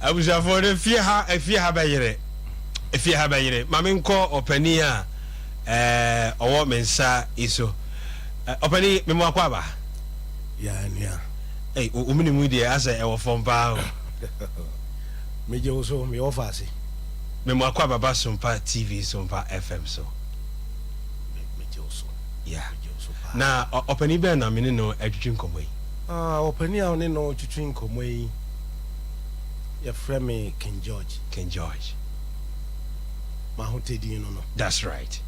Abuja for the fear bayere. If you have a Mamin call openia or what mensa iso. Openi Mimwakwaba. Yeah. Hey, Umini Mudi as a from Bao. Major also me offers. Mimwakwaba Sompa TV, Sompa FM so. Major also. Yeah. Now, Openi Ben, I mean, no, a drink away. Openia on no to drink away. Your friend me King George. No. That's right.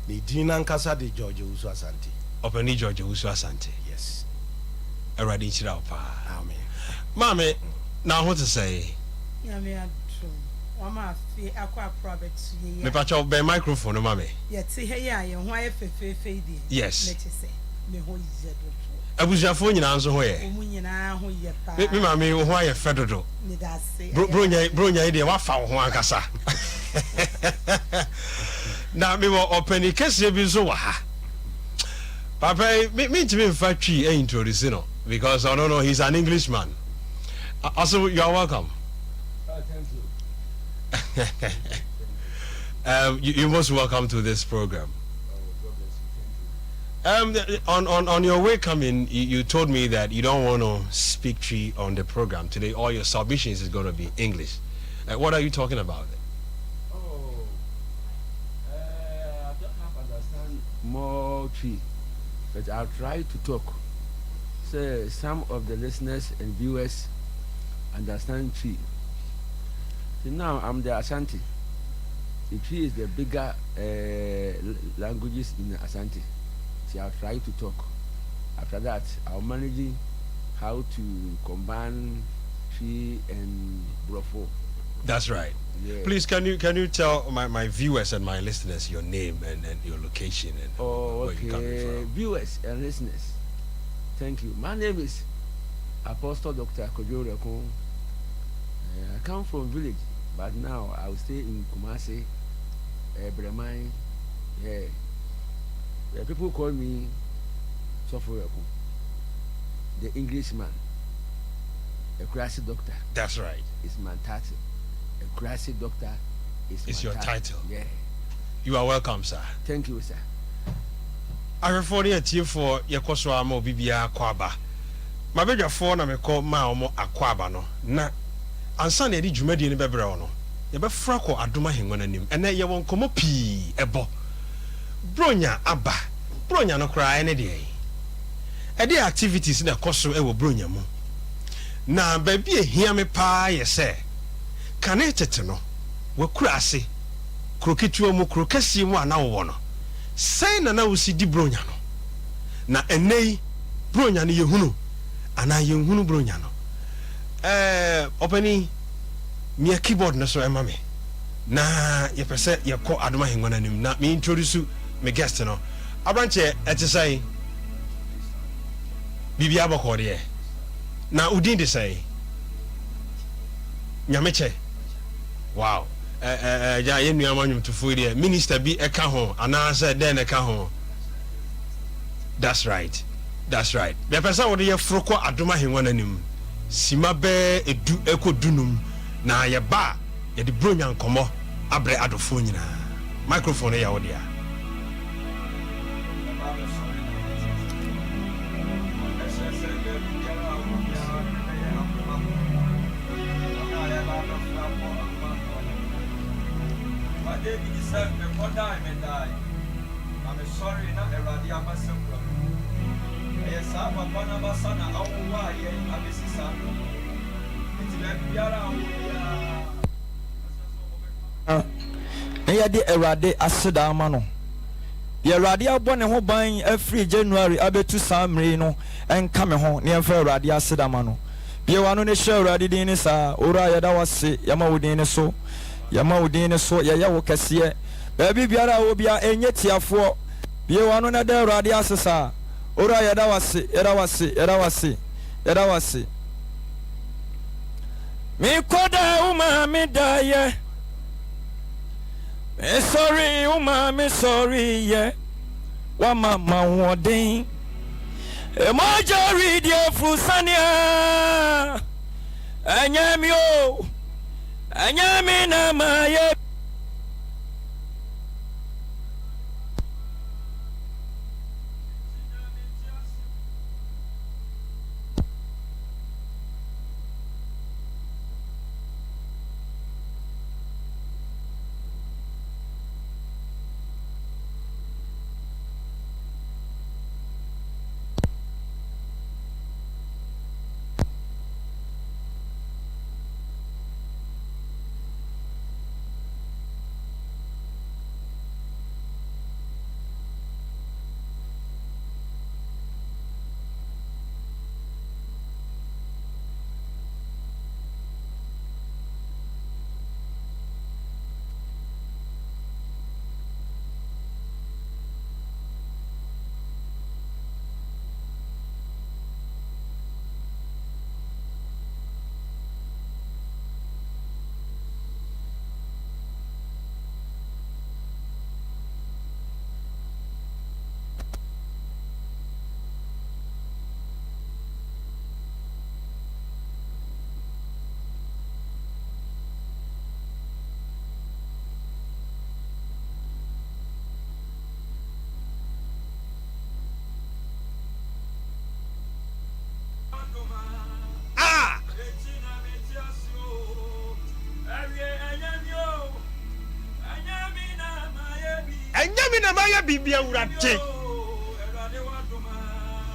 The Dinan Casa de George Usu Asante. Openi George Usu Asante. Yes. A ready chirapa. Amen. Mammy, now what to say? Me patch up by microphone, mammy. Yet, see, hey, why fade. Yes. Me who is I was your phone in answer where. Me, mammy, why a federal? Brunya, idea, what found one cassa. Now, me were open a case of Bizoa. Papa, me to be factory into this, because I don't know, he's an Englishman. Also, you are welcome. Thank you. You most welcome to this program. On your way coming, you told me that you don't want to speak tree on the program today. All your submissions is going to be English. What are you talking about? I don't understand more tree, but I'll try to talk. So some of the listeners and viewers understand tree. So now I'm the Ashanti. The tree is the bigger languages in Ashanti. So I'll try to talk. After that, I'll manage how to combine tree and brofo. That's right. Yeah. Please, can you tell my viewers and my listeners your name and your location and where you coming from? Viewers and listeners, thank you. My name is Apostle Dr. Kojo Rekon. I come from village, but now I will stay in Kumasi, Bremai. Yeah. People call me Sofo Rekon, the Englishman, a classic doctor. That's right. It's my title. A classic doctor is your title. Yeah. You are welcome, sir. Thank you, sir. I refer you for your Koswamo Bibia Kwaba. My bedroom phone, I call Mao Akwaba no. Na, and Sunday, did you made in Bebrano? You be fracko aduma him, and then you won't come up ebo. Bronya Abba, Bronya no cry any day. A day activities in the Koso ewo Bronya mo. Na baby, hear me pa, ye say. Kanete no, we krasi, kroketu mu krokesi mu ana wo no. Say na na usi di Bronya no. Na enei Bronya no yehunu, ana yehunu Bronya no. Openi me keyboard na so ema me. Na ye pese ye ko adoma hengwana nim na me introduce me guest no. Abranche ete say bibia bokode na udin de say nyameche. Wow. Ja ye nuama nwum to fu de minister bi eka ho ana say den eka ho. That's right. Me pese wo de ye froko adoma hengwana nim. Sima be edu ekodunum na ye ba ye de bronya nkomo abre adofo nyina. Microphone ya wo dia. I'm sorry, not a radia myself. Yes, I'm a Panama son. Why? I'm a sister. Eya de Erade aseda amano. Ye Erade abɔ ne ho ban every January abetu samre no enka me ho ne emfa Erade aseda amano. Bie wano ne hye Erade din ne sa ora yeda wase yama wodin ne so. Ye ya wo kese. Baby biara obia enye tiafo. Bie wano na da Erade asesa. Ora yeda wase. Me koda uma me daye. Me sorry uma me sorry yeah. Wa mama wodin. E moja read your frusania. Enyemio. anyame na maye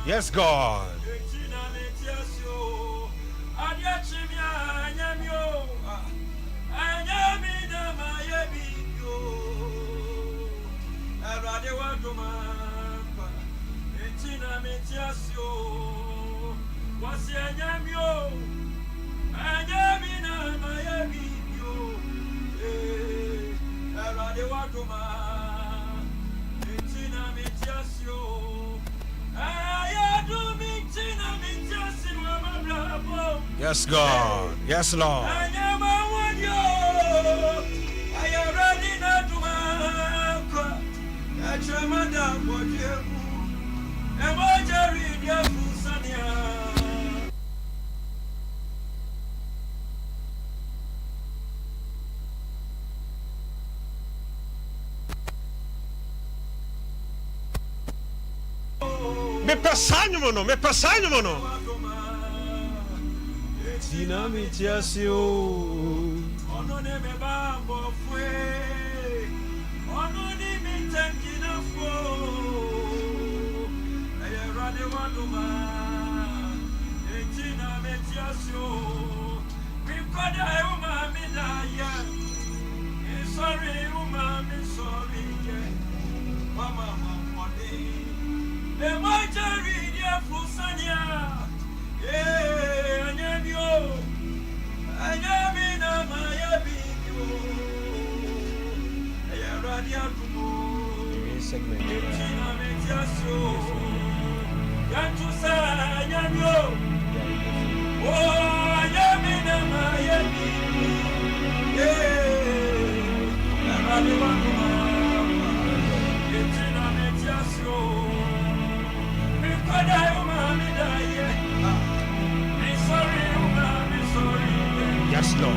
Yes, God. Yes, God. Yes, Lord. Me passagne mono. Tina mi tiasio. Ono ne me bambo fue. Ono ni mi tenkina fo. Eye rade waduma. Tina me tiasio. Mi koda e uma mi da ya. Sorry uma mi sorry ye. Mama money. E ma jari dia fusania. Yeah, anyamio. Anyamina maya biyo. Aya radia kumo. Segment. Tina metiaso. Yantu sa anyamio. Oh, anyamina maya biyo. Yeah, radia kumo. Tina metiaso. Mi koda umami da ye. Yes, Lord.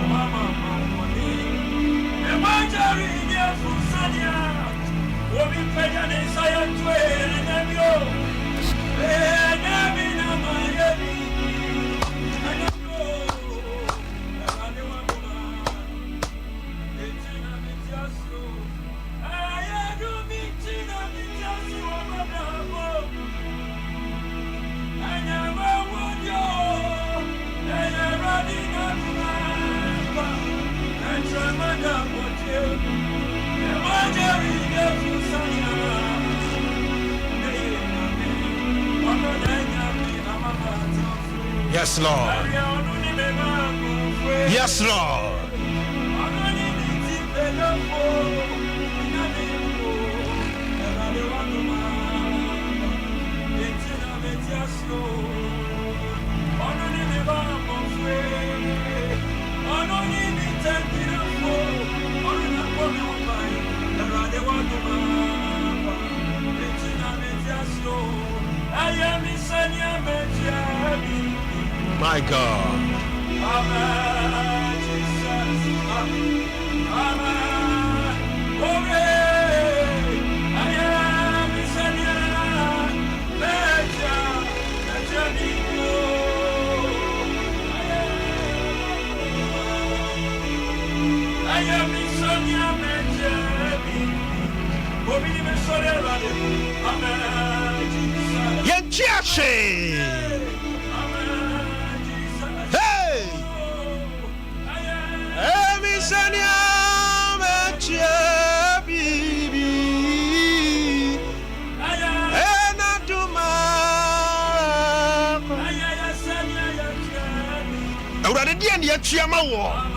Yes, Lord. Yes, Lord. My God. Yenchiashe. Hey. Emisania mechie bibi. Enatuma. Awurade die ne atua ma wo.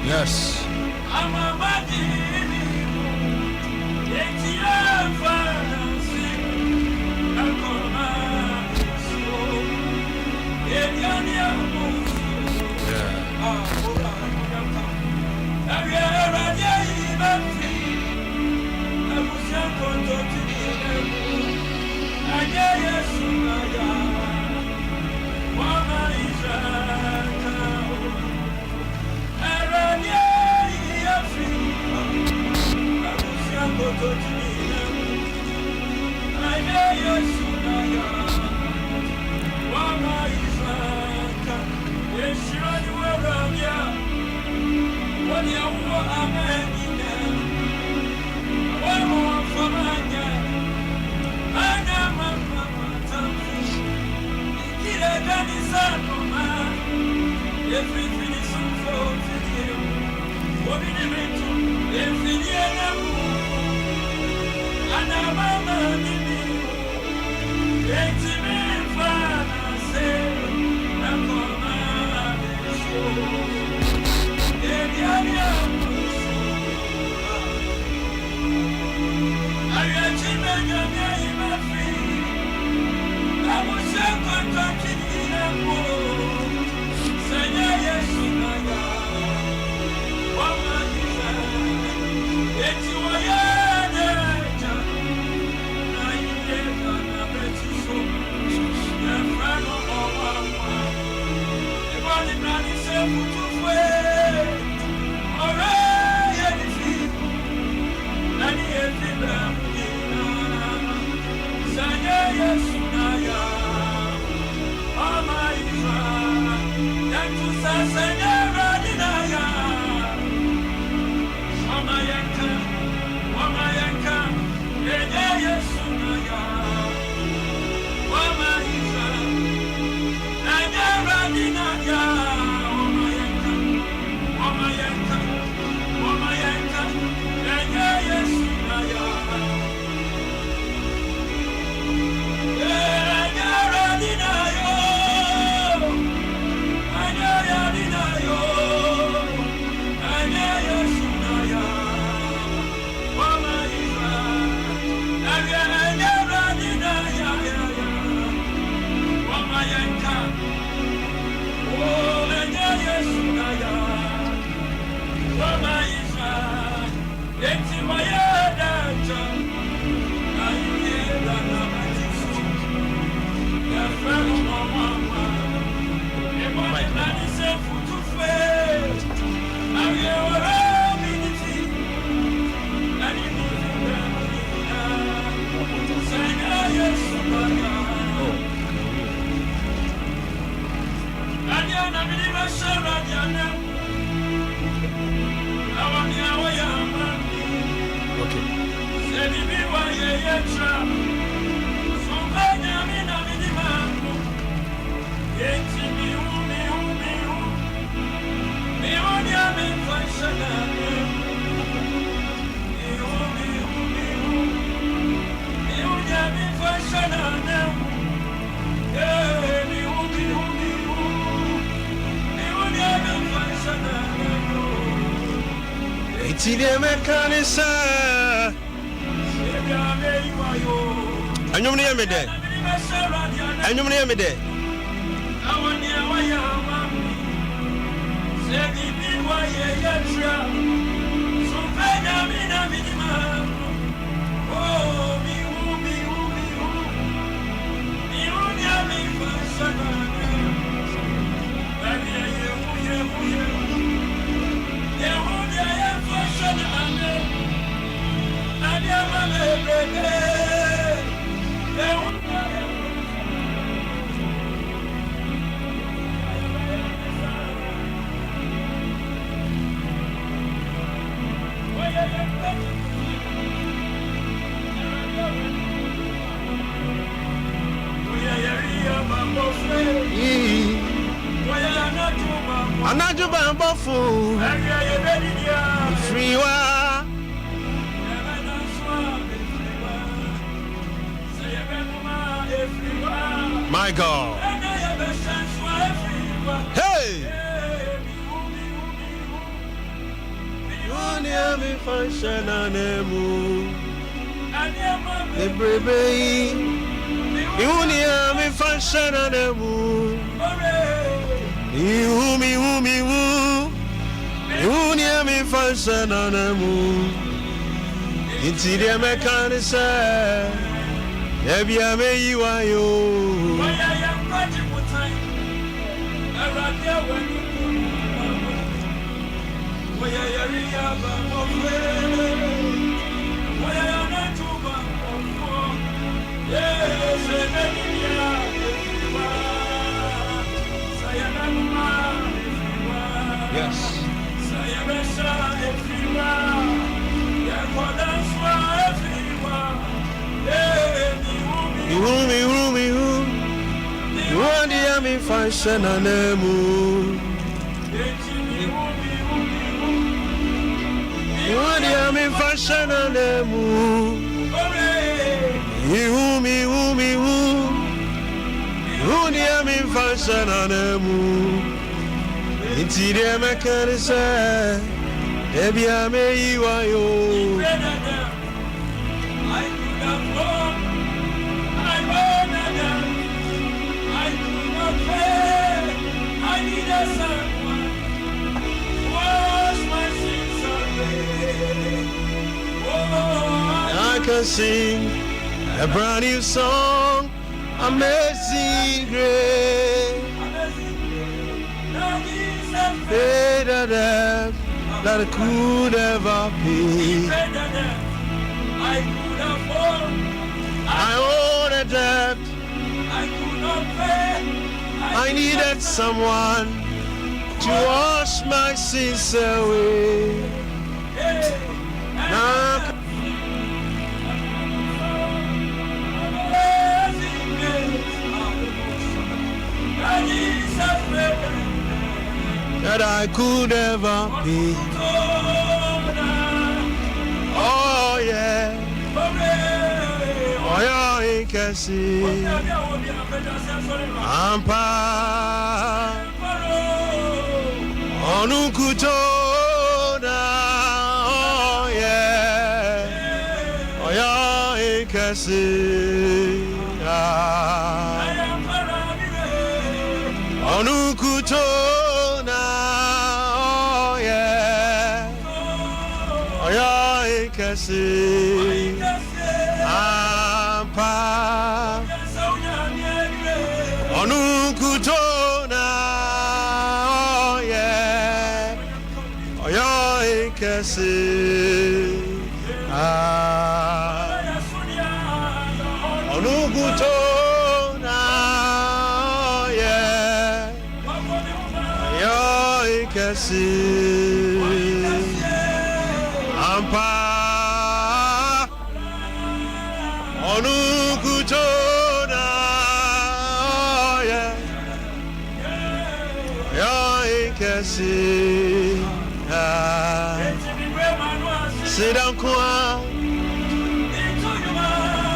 Yes. Amen. Itidia mekanisa anyum ne yemede Anajo bambofu Freewa My God. Hey. Me function anemu. The brebe. Me function anemu. Me function anemu. Inti de mekanisa. Ebi ame yiwayo. Yes. You want the army function on the moon. You want the army function on the moon. You want the army function on the moon. It's the American, Ebi ame yiwayo. I can sing a brand new song, Amazing Grace. Better than that could ever be. I own a debt I could not pay. I needed someone to wash my sins away. Now that I could ever be. Oh yeah. Oh yeah, I can see. Ampa Onukutona. Oh yeah. Oh yeah, I can see. Onukutona. Oh yeah. Oh yeah, I can see. Ampa Onukutona. Oh yeah. Oh yeah, I can see. Onukutona. Oh yeah. Oh yeah, I can see. Ampa Onukutona. Oh yeah. Yeah, I can see. Sit down, Kwa.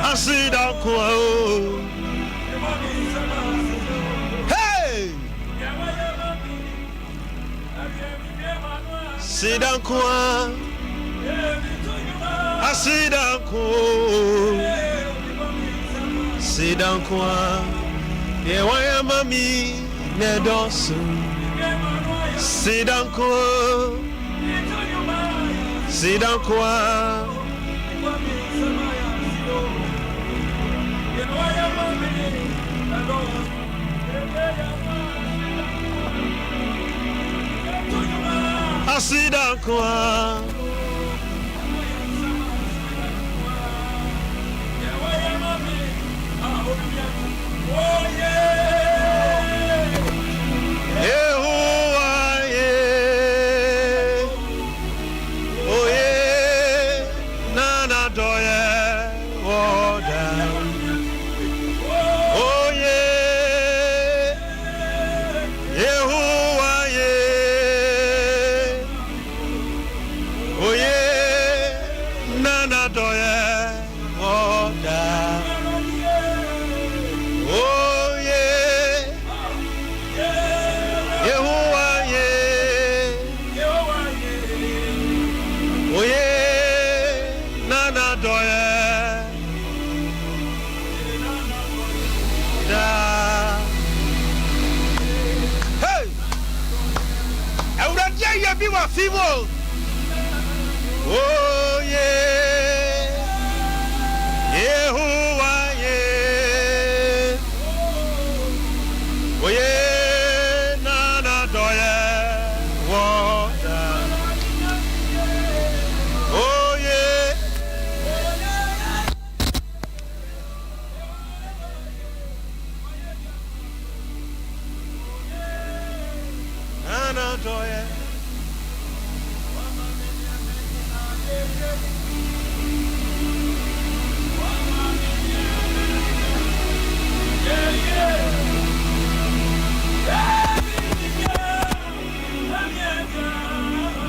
I sit down, Kwa. Hey! Sit down, Kwa. I sit down, Kwa. Sit down, Kwa. Yeah, why am I me? Nedosu. Sit down, Kwa. Sit down, Kwa. I sit down, Kwa. Oh yeah. Yehovah, yeah. Oh yeah. Nana doye. Oh down. Oh yeah. Yehovah, yeah. Oh yeah. Nana doye. Oh down. Oh yeah, Yehovah, yeah. Oh yeah, Nana doye. Da. Hey, Ewurade ya bi wa fimo. Oh yeah, Yehovah, yeah. Oh yeah, Nana doye, water. Oh yeah, Nana doye.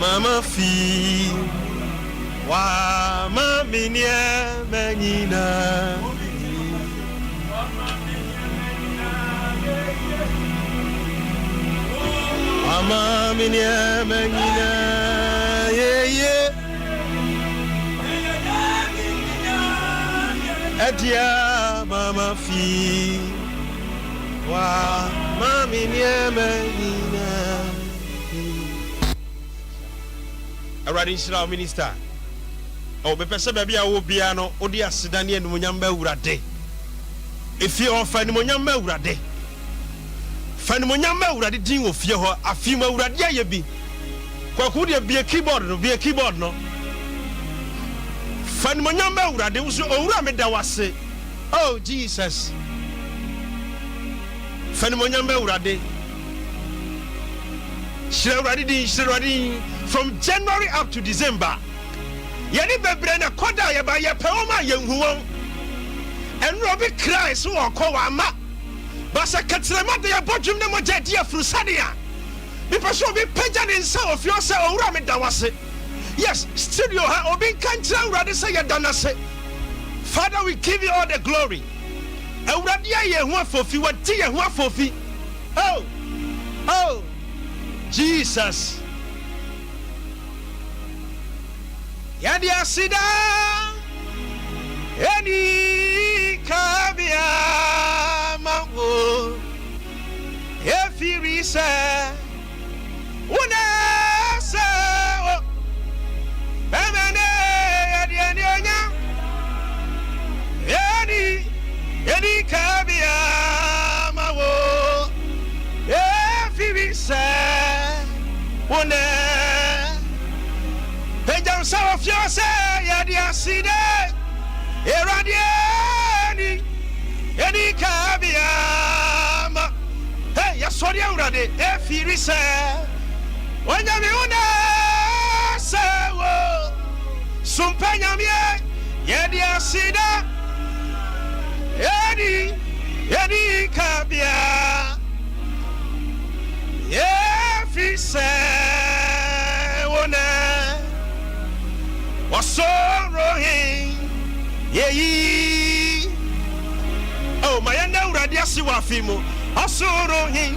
Mama fi wa mami nye menina mama nye menina yeah yeah edia mama fi wa mami nye menina. Already Israel minister. Oh, be pese baby a wo bia no, odi aseda ne enumunyam ba wurade. Efi o fa enumunyam ba wurade. Fa enumunyam ba wurade din wo fie ho, afi ma wurade aye bi. Kwaku de bia keyboard no. Fa enumunyam ba wurade wo so owura me da wase. Oh Jesus. Fa enumunyam ba wurade. Shirewurade from January up to December. Yeni bebre na koda ye ba ye pewoma ye nhuwon. Enro bi cry so okowa ama. Basa katrema de ye bodwum ne moja de afrusadea. Bi person bi pagya ne nsa ofio se owura me dawase. Yes, studio ha obi kantra urade se ye danase. Father, we give you all the glory. Urade ye hu afofi, wati ye hu afofi. Oh, Jesus. Yadi asida eni kabia mango efiri se una se o bemene yadi eni onya eni kabia mango efiri se una Pejam sawa fiose yadi aside eradieni eni kabiama hey yasori urade efiri se wanya mi una sewo Sompa nyamie yadi aside eni kabia efiri se Osorohin Yeyi Oh mayanda uradia si wafimu Osorohin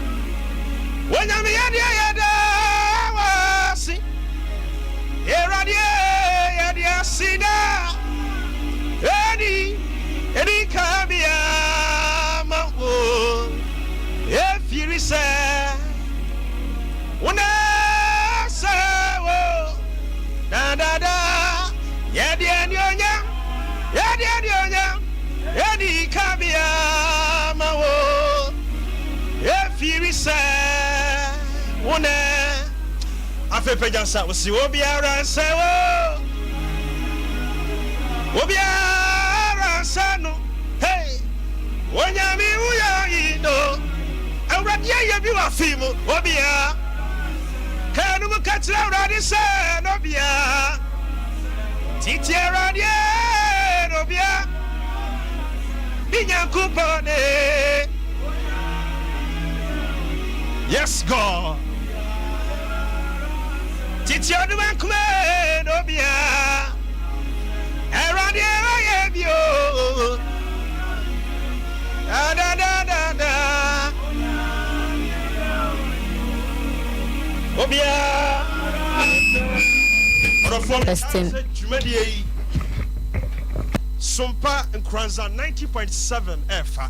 Wanyami yada wasi Eradia sida Edi kabia mawo Efiri se Una se wo da Yedi anyonya Edi kabia mawo Efiri se Una Afe pejansa wasi obiara se wo Obiara sanu hey Wanyami uya indo Awradia yebi wa fimu obia Kanu mukatira awradi se nobia Titi awradi nobia Inyankupone Yes God Titi adumankume nobia Eradia yebio da Obia Testing. Sompa Nkranza 90.7 Efa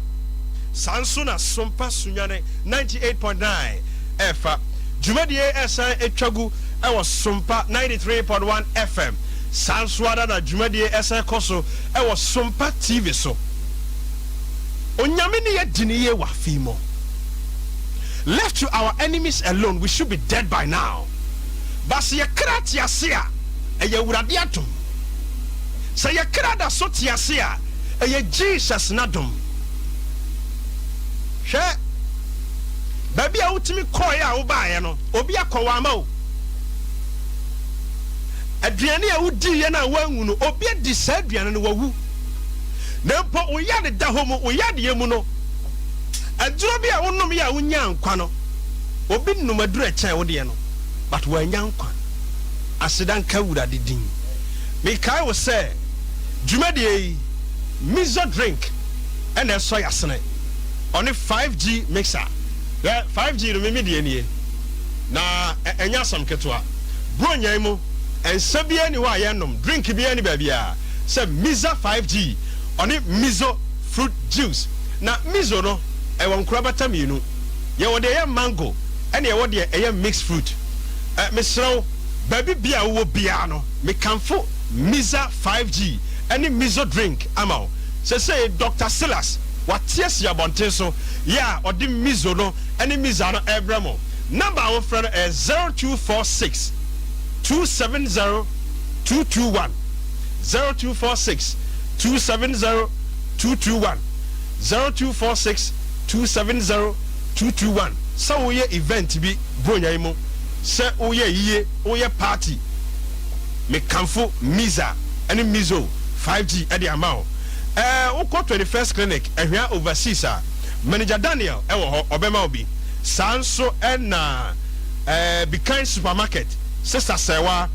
Sansuna Sompa Sunyane 98.9 Efa Jumedie Esa Etwagu Ewa Sompa 93.1 FM Sanswada na Jumedie Esa Koso Ewa Sompa TV so Onyamini ye diniye wa fimo. Left to our enemies alone, we should be dead by now. Basi ye krati asia, eye uradi atum. Sa ye krada soti asia, eye Jesus nadum. She, baby a utimi koya ubaye no, obi akowa ama o. Aduane a udi ye na wangu no, obi adi sa aduane no wawu. Nempo uyade dahomu uyade yemu no aduro bia wonnom ya wonya nkwa no obi nnum aduro echen wo de no but wanya nkwa asedan ka wurade din me kai wo say dwumade mizo drink and so yasene on 5G mixer yeah 5G no me de nie na enya sam ketwa bro nyan mu ensa bia ni wa yenom drink bia ni ba bia say miza 5G Oni mizo fruit juice. Na mizo no ewa nkurabata mienu. Ye wode ye mango ene ye wode ye mixed fruit. Misro baby bia wo bia no me kanfo miza 5G ene mizo drink amao. Say Dr. Silas watias ya bonte so ya odi mizo no ene miza no ebramo. Number our friend is 0246 270 221 0246 270 221 0246 270 221 so we event bi bronya mu se oye yiye oye party me kanfo miza any mizo 5G at the amount uko 21st clinic ehia overseas manager Daniel ewo ho obema obi sanso na Bekan supermarket sister sewa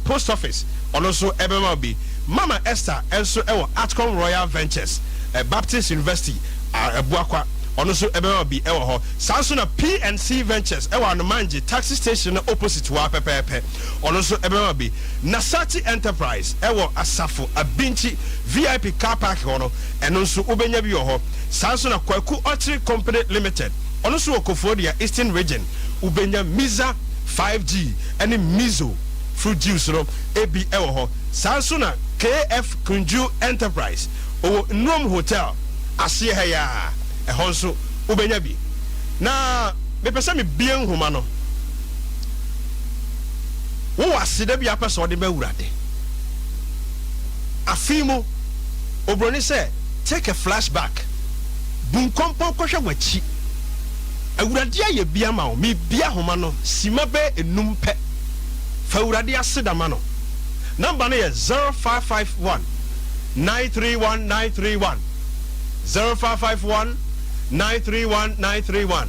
post office also ebema obi Mama Esther also ewo Atcom Royal Ventures Baptist University Abuakwa also ebema bi ewo ho sanso na PNC Ventures ewo Anomanji taxi station opposite wa pepepe also ebema bi Nasati Enterprise ewo Asafo Abinchi VIP car park hono eno nso ubenya bi ho sanso na Kwaku Archery Company Limited also Okofodia Eastern Region ubenya Miza 5G and Mizo fruit juice no ebi ewo ho sanso na KF Kunju Enterprise o Nom Hotel asie ha ya ehon so ubenya bi na me pese me bien homa no wo asida bi apese ode ba wurade afimu obroni say take a flashback bun kompon kohwe wachi awurade aye bia ma o me bia homa no sima be enum pe fa awurade asida ma no number is 0551 931 931 0551 931 931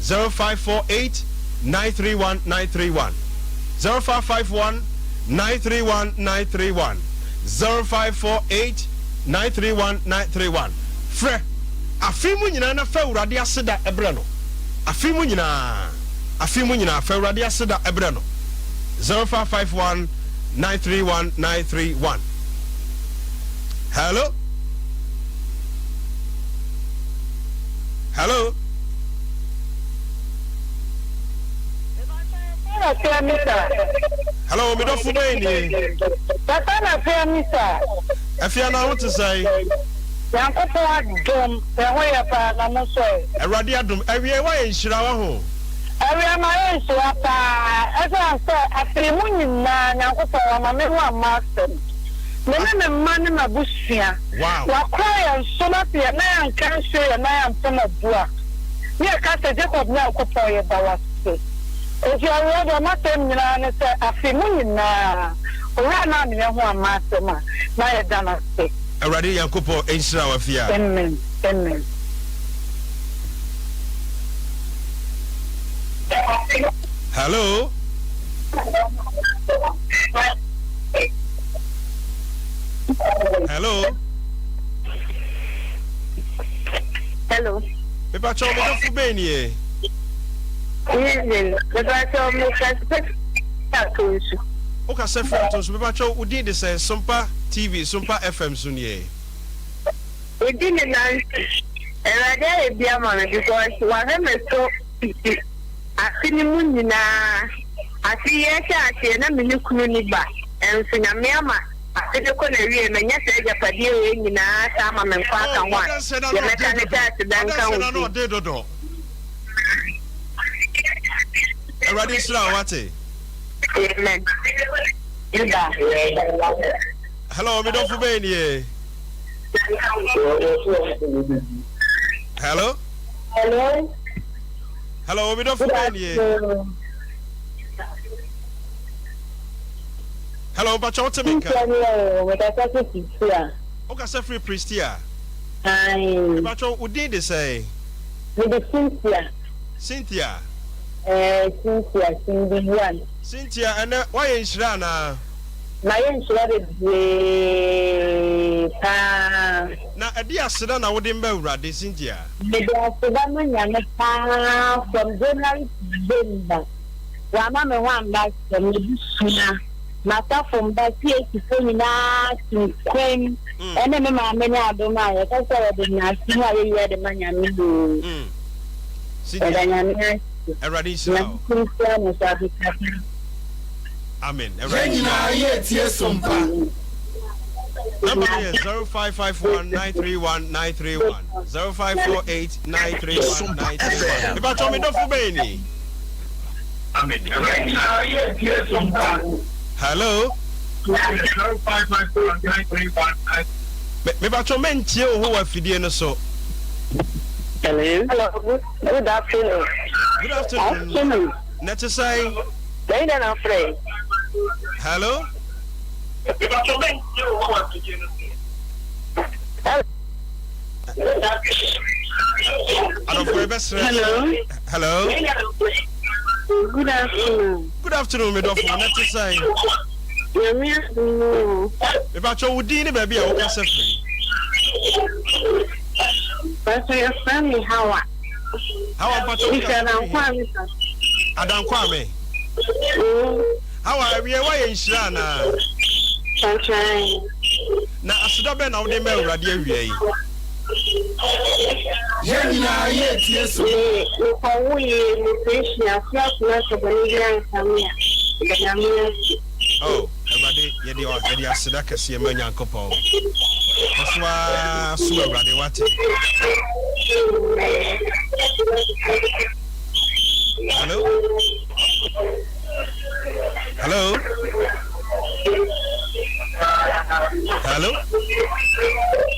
0548 931 931 0551 931 931 0548 931 931 frɛ afi mu nyina na fa urade aseda ebre no afi mu nyina fa urade aseda ebre no 0551 931 931 hello hello me do fu be ni Papa na fe mi sa afia na what to say Yankopo adom eho ya pa na mo so Awurade adom awie wa ye nhira wa ho Awie ma ye nhira pa esa so afiri mu nyina Yankopo wa ma me ho amasem me ma ne mabusua wa kwa ya so na pe na yanka hwe ya na yampa na bua ne ka se Jacob na Yankopo ye bawase Oji awie do ma tem nyina ne se afiri mu nyina ora na me ho amasem na ye dana se Awurade Yankopo enhyira wa fia Amen Hello Pepa cho me do fu be ni e Pepa cho me ka O ka se fra to so pepa cho udi de say Sompa TV Sompa FM so ni e Udi ni na Erade e bia ma because wa me so asini mu nyina asi ye sha na me kunu ni ba enso nya me ama asini ko na wie me nya se japade e nyina sa ma me kwa kan wa ye me ka ne ta dan kan wo Erade sra wate Amen Yuda Hello me do fu be ni e Hello me do fu be ni e Hello but what to make O ka se free Pristia ai but what udi de say with the Cynthia Cynthia and why in Shrana na yen shirade de pa na adi aseda na wo de mba urade Cynthia me de aseda no nya pa from January to December wa ma me wan ba se me bisuna mata from ba tie ti fo nyina ti kwen ene me ma me nya do ma ye ka se de na ti wa ye de ma nya me do Cynthia Eradi Israel Amen. Regina tie Sompa. Number is 0551 931 931 0548 931 931. If I told me don't forbid me. Amen. Regina tie Sompa. Hello. 0551 931 Me ba to men tie o ho afidie no so. Hello. Good afternoon. Good afternoon. Net to say Then I'm afraid. Hello. Hello. Hello. Good afternoon. Good afternoon, me dofo. Net to say. Me ba to wudi ni baby a wo ka free. But your family how are? How about you? Adam Kwame. How are we? Why in Shana? Na asida be na wo de me urade awie Regina tie so. Ko wuye mo peshi afia kuna so baniya samia. Oh, everybody, yedi asida kese ma nyankopon. Oswa so urade wate. Hello?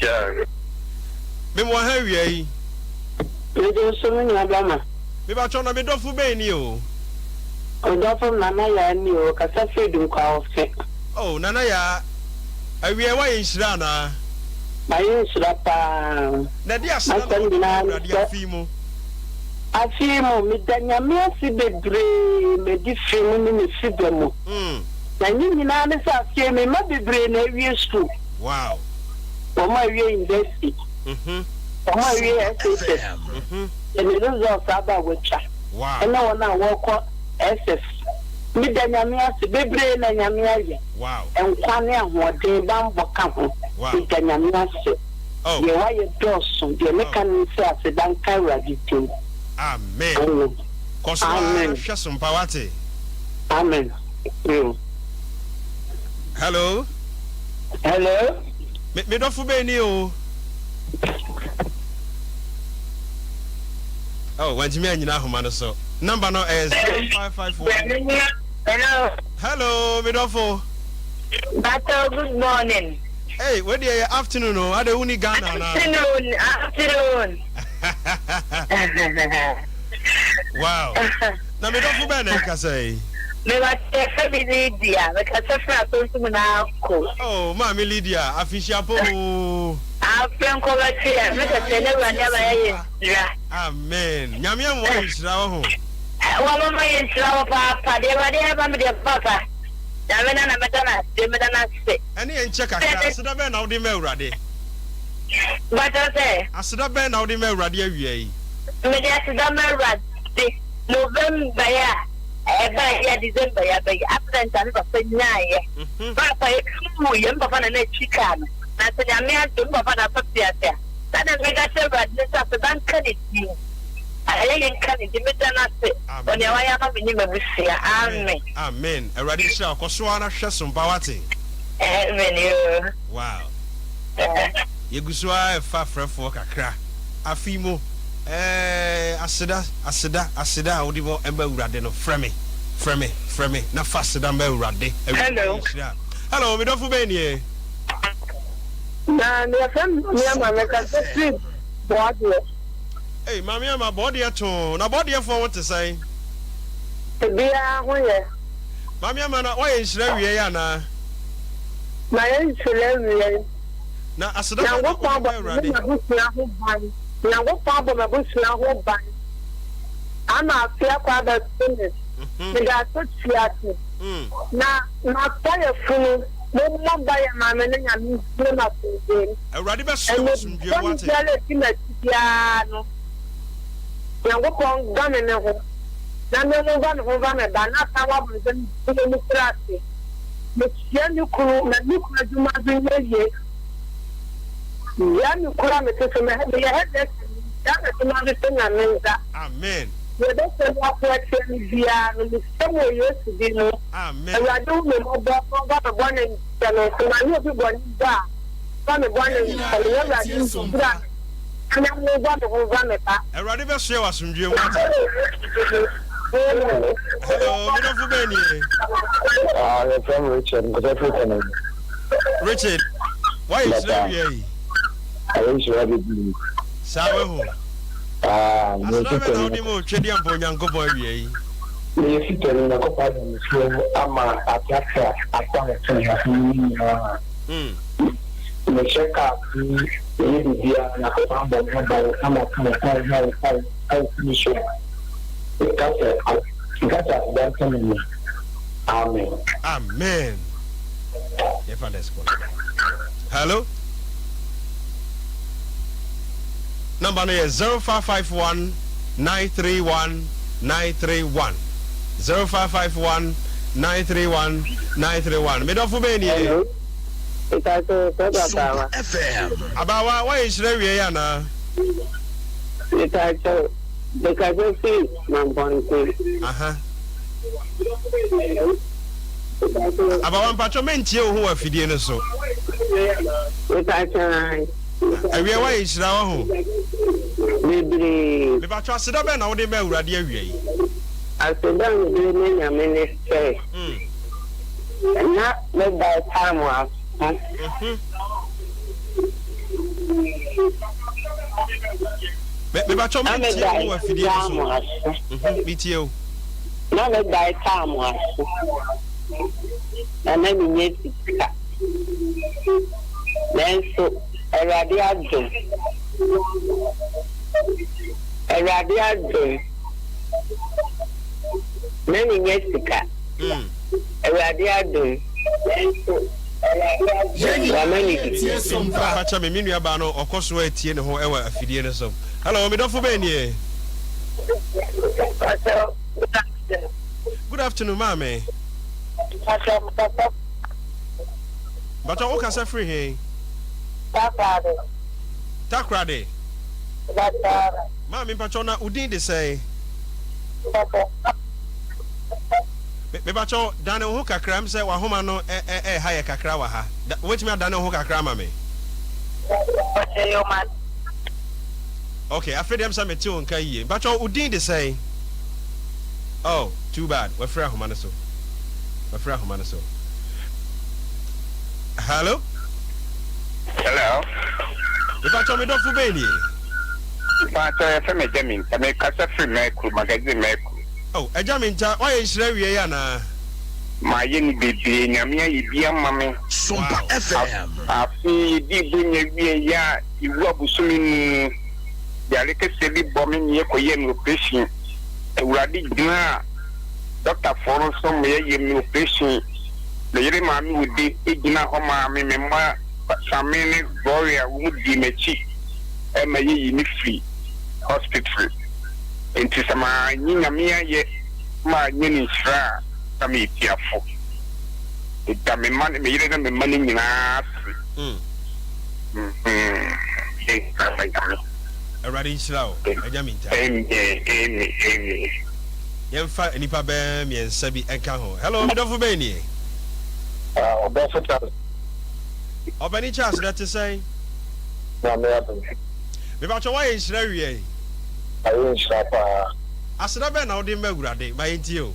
Yeah. Me mo ha wie yi. Me do so me nya bama. Me ba chona me dofu be ni o. O dofu nana ya ni o kasa fedu kwa ofe. Oh, nana ya. Awie wa yin shira na. Ma yin shira pa. Na dia shira na dia fimu. Afimu mi danya mi asi bebre me di fimu ni mi fibemo. And you know, I say, me, my brain, every school. Wow. For my university. For my SSS. And the results are about which. Wow. And now I work SS. Me Danyamia, the baby and Yamia. Wow. And Kwania, what they bambo come. Wow. Danyamia. Oh. The wire doors, the mechanic says, the Dankara detail. Amen. Amen. Sompa. Amen. Hello. Hello. Me don't forget you. Oh, when you mean you so number no is 0551. Hello. Hello, me don't for. Battle, good morning. Hey, where the afternoon? No, I the only Ghana now. Afternoon. Wow. Now me don't forget that say. Me was Lydia, because I feel now. Oh, Mammy Lydia, official po. I'll plan cover here, never. Amen. Yamiam was now. One of my in papa, they were there, papa. Any and check a so the ben out the mail ready. But I say, I said the ben out the mail ready. November, December, after and Papa, you Papa and chicken. I said, I'm not doing Papa. That is make us this after that can it be. I ain't coming to me. When you are minimum, amen. Amen. A radical Koswana Shasum Bawati. Amen. Wow. You go so far for Kakra. Afimo. Asida, Audible, Ember Radeno, Freme, not faster than Rade. Hello. Hello, me don't forget you. Nah, your friend, me, Hey, Mammy, I'm a body at home. Now, body for what to say. Mammy, why is Yana? my own children. Now, I said, Now, what problem? Now, what problem about whole band? I'm a fair father finish. They got such theatre. Now, fire full. No more by a man and I'm not a radical and piano. Now, what on gun in the home? Now, no one who ran a banana was in the classy. But you could not do my being. You could have it from the head. That's another thing I mean. Amen. You don't say what the somewhere used to be. Amen. And I don't know about one in the so I know people in that. One in the and I'm no one who run it back. A radical show us from you. Hello, Middle Fubeni. You're from Richard. Richard, why is that? I wish you had it. Sawe. Ah, I don't know the more Chedian Ponyanko boy. You sit in the copa and slow. I'm a attacker. I can't the check out the India and I finish it. That's coming. Amen. Amen. Hello? Number is 0551 931 931. 0551 931 931. Middle for Benny. It's also FM. About why is there Rihanna? it's also because you see, About one patronment you who are feeding us so. it's actually I real why is now home. maybe If I trust it up and all the mail radio. I said, don't do a ministry. And not let by time was. Me patronment you who are feeding us so. Meet you. Not let by time was. And then we need to then so a radiator. Many years to cut. Radiado. Pacha me minu aba no okoso atie ne ho ewa afidie ne so. Hello, me dofo be nie. Good afternoon, mama. But o kasa free here. Takrade. Mama pacha na udin de say. Me bacho dane ho kakra m say wa homa no ha ye kakra wa ha wetimi adane ho kakra ma me okay afre dem say me ti won kan yie bacho udin de say oh too bad we frɛ homa no so hello me bacho me do fu be ni Pacha e fe me jamin me kasa free me ku magazine me ku oh ejaminta why is rewie ya na ma yen bebe nyame ayi bia mame Sompa FM afi di bunya wie ya iwu abusumi nu ya leke sebi bomi ni ko yen operation ewurade gina doctor for so me yen operation le yere ma mi wudi egina ho ma me memma samene gloria wudi mechi e ma yi ni free hospital enti sama nyame ye ma nyini sra kami tiafo me man me yire na me mani nyina already slow ejaminta yemfa nipa be me nsabi enka ho hello me dofo be ni obafeta obani chance that to say na me adu me ba cho why is rewie ayo shapa aseda be na odi magurade ba yenti o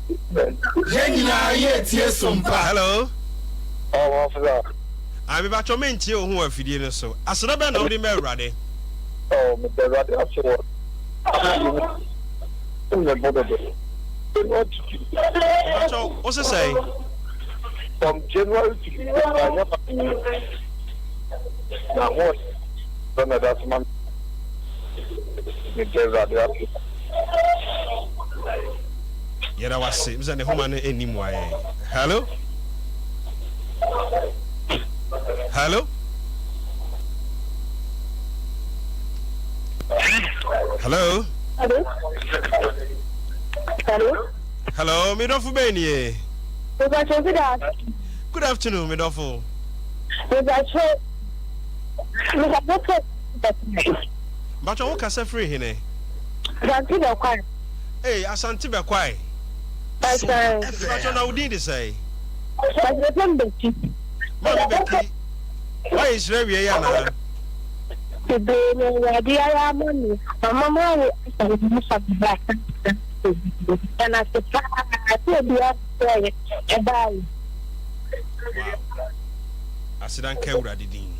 Yenina ye tie Sompa hello officer me ba cho menti o ho afidie ne so aseda be na odi magurade me the radio after what's it say from January to what that's man yera wase mza ne homa no enim wae hello hello hello hello me dofu be ni good afternoon me dofu bacho wo kasa free hene hey asante be kwai bacho na udin de say ma be ki why is rewie ya na asidan kewura didin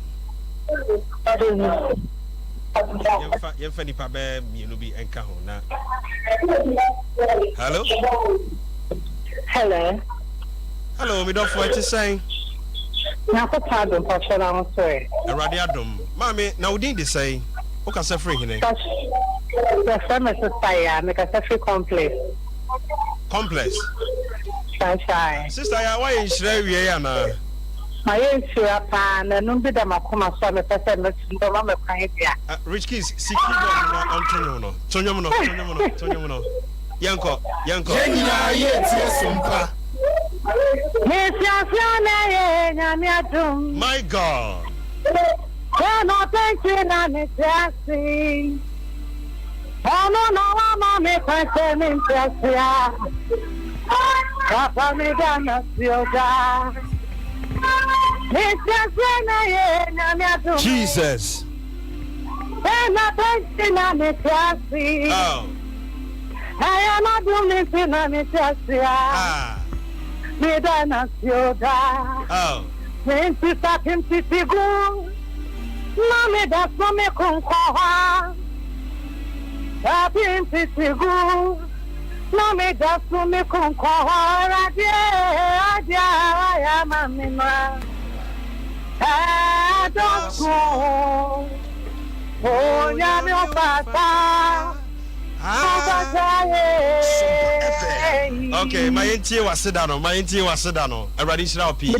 yemfa nipa be mienu bi enka ho na hello me don't want to say na ko pardon for sure I'm sorry erade adom mama na udin de say o ka say free hene the famous sister make a free complex sunshine sister ya why is rewie ya na my ensure pa na no be da makoma so me pese me ndo ma me kwan bia rich kids siki dog na antonyo no yanko Yenina ye tie Sompa my god no thank you na me trusting no ma me kwase me trustia papa me dana sioda Jesus oh I am not doing anything on it. Me dana sioda. Oh. Me insista go. Mami da so me kunkoha. Happy go. Mami da so me kunkoha. Adia ya mami ma. I don't know. Oh, ya me opata. Okay, my NTA was sit down. My NTA was sit down. I ready to help you.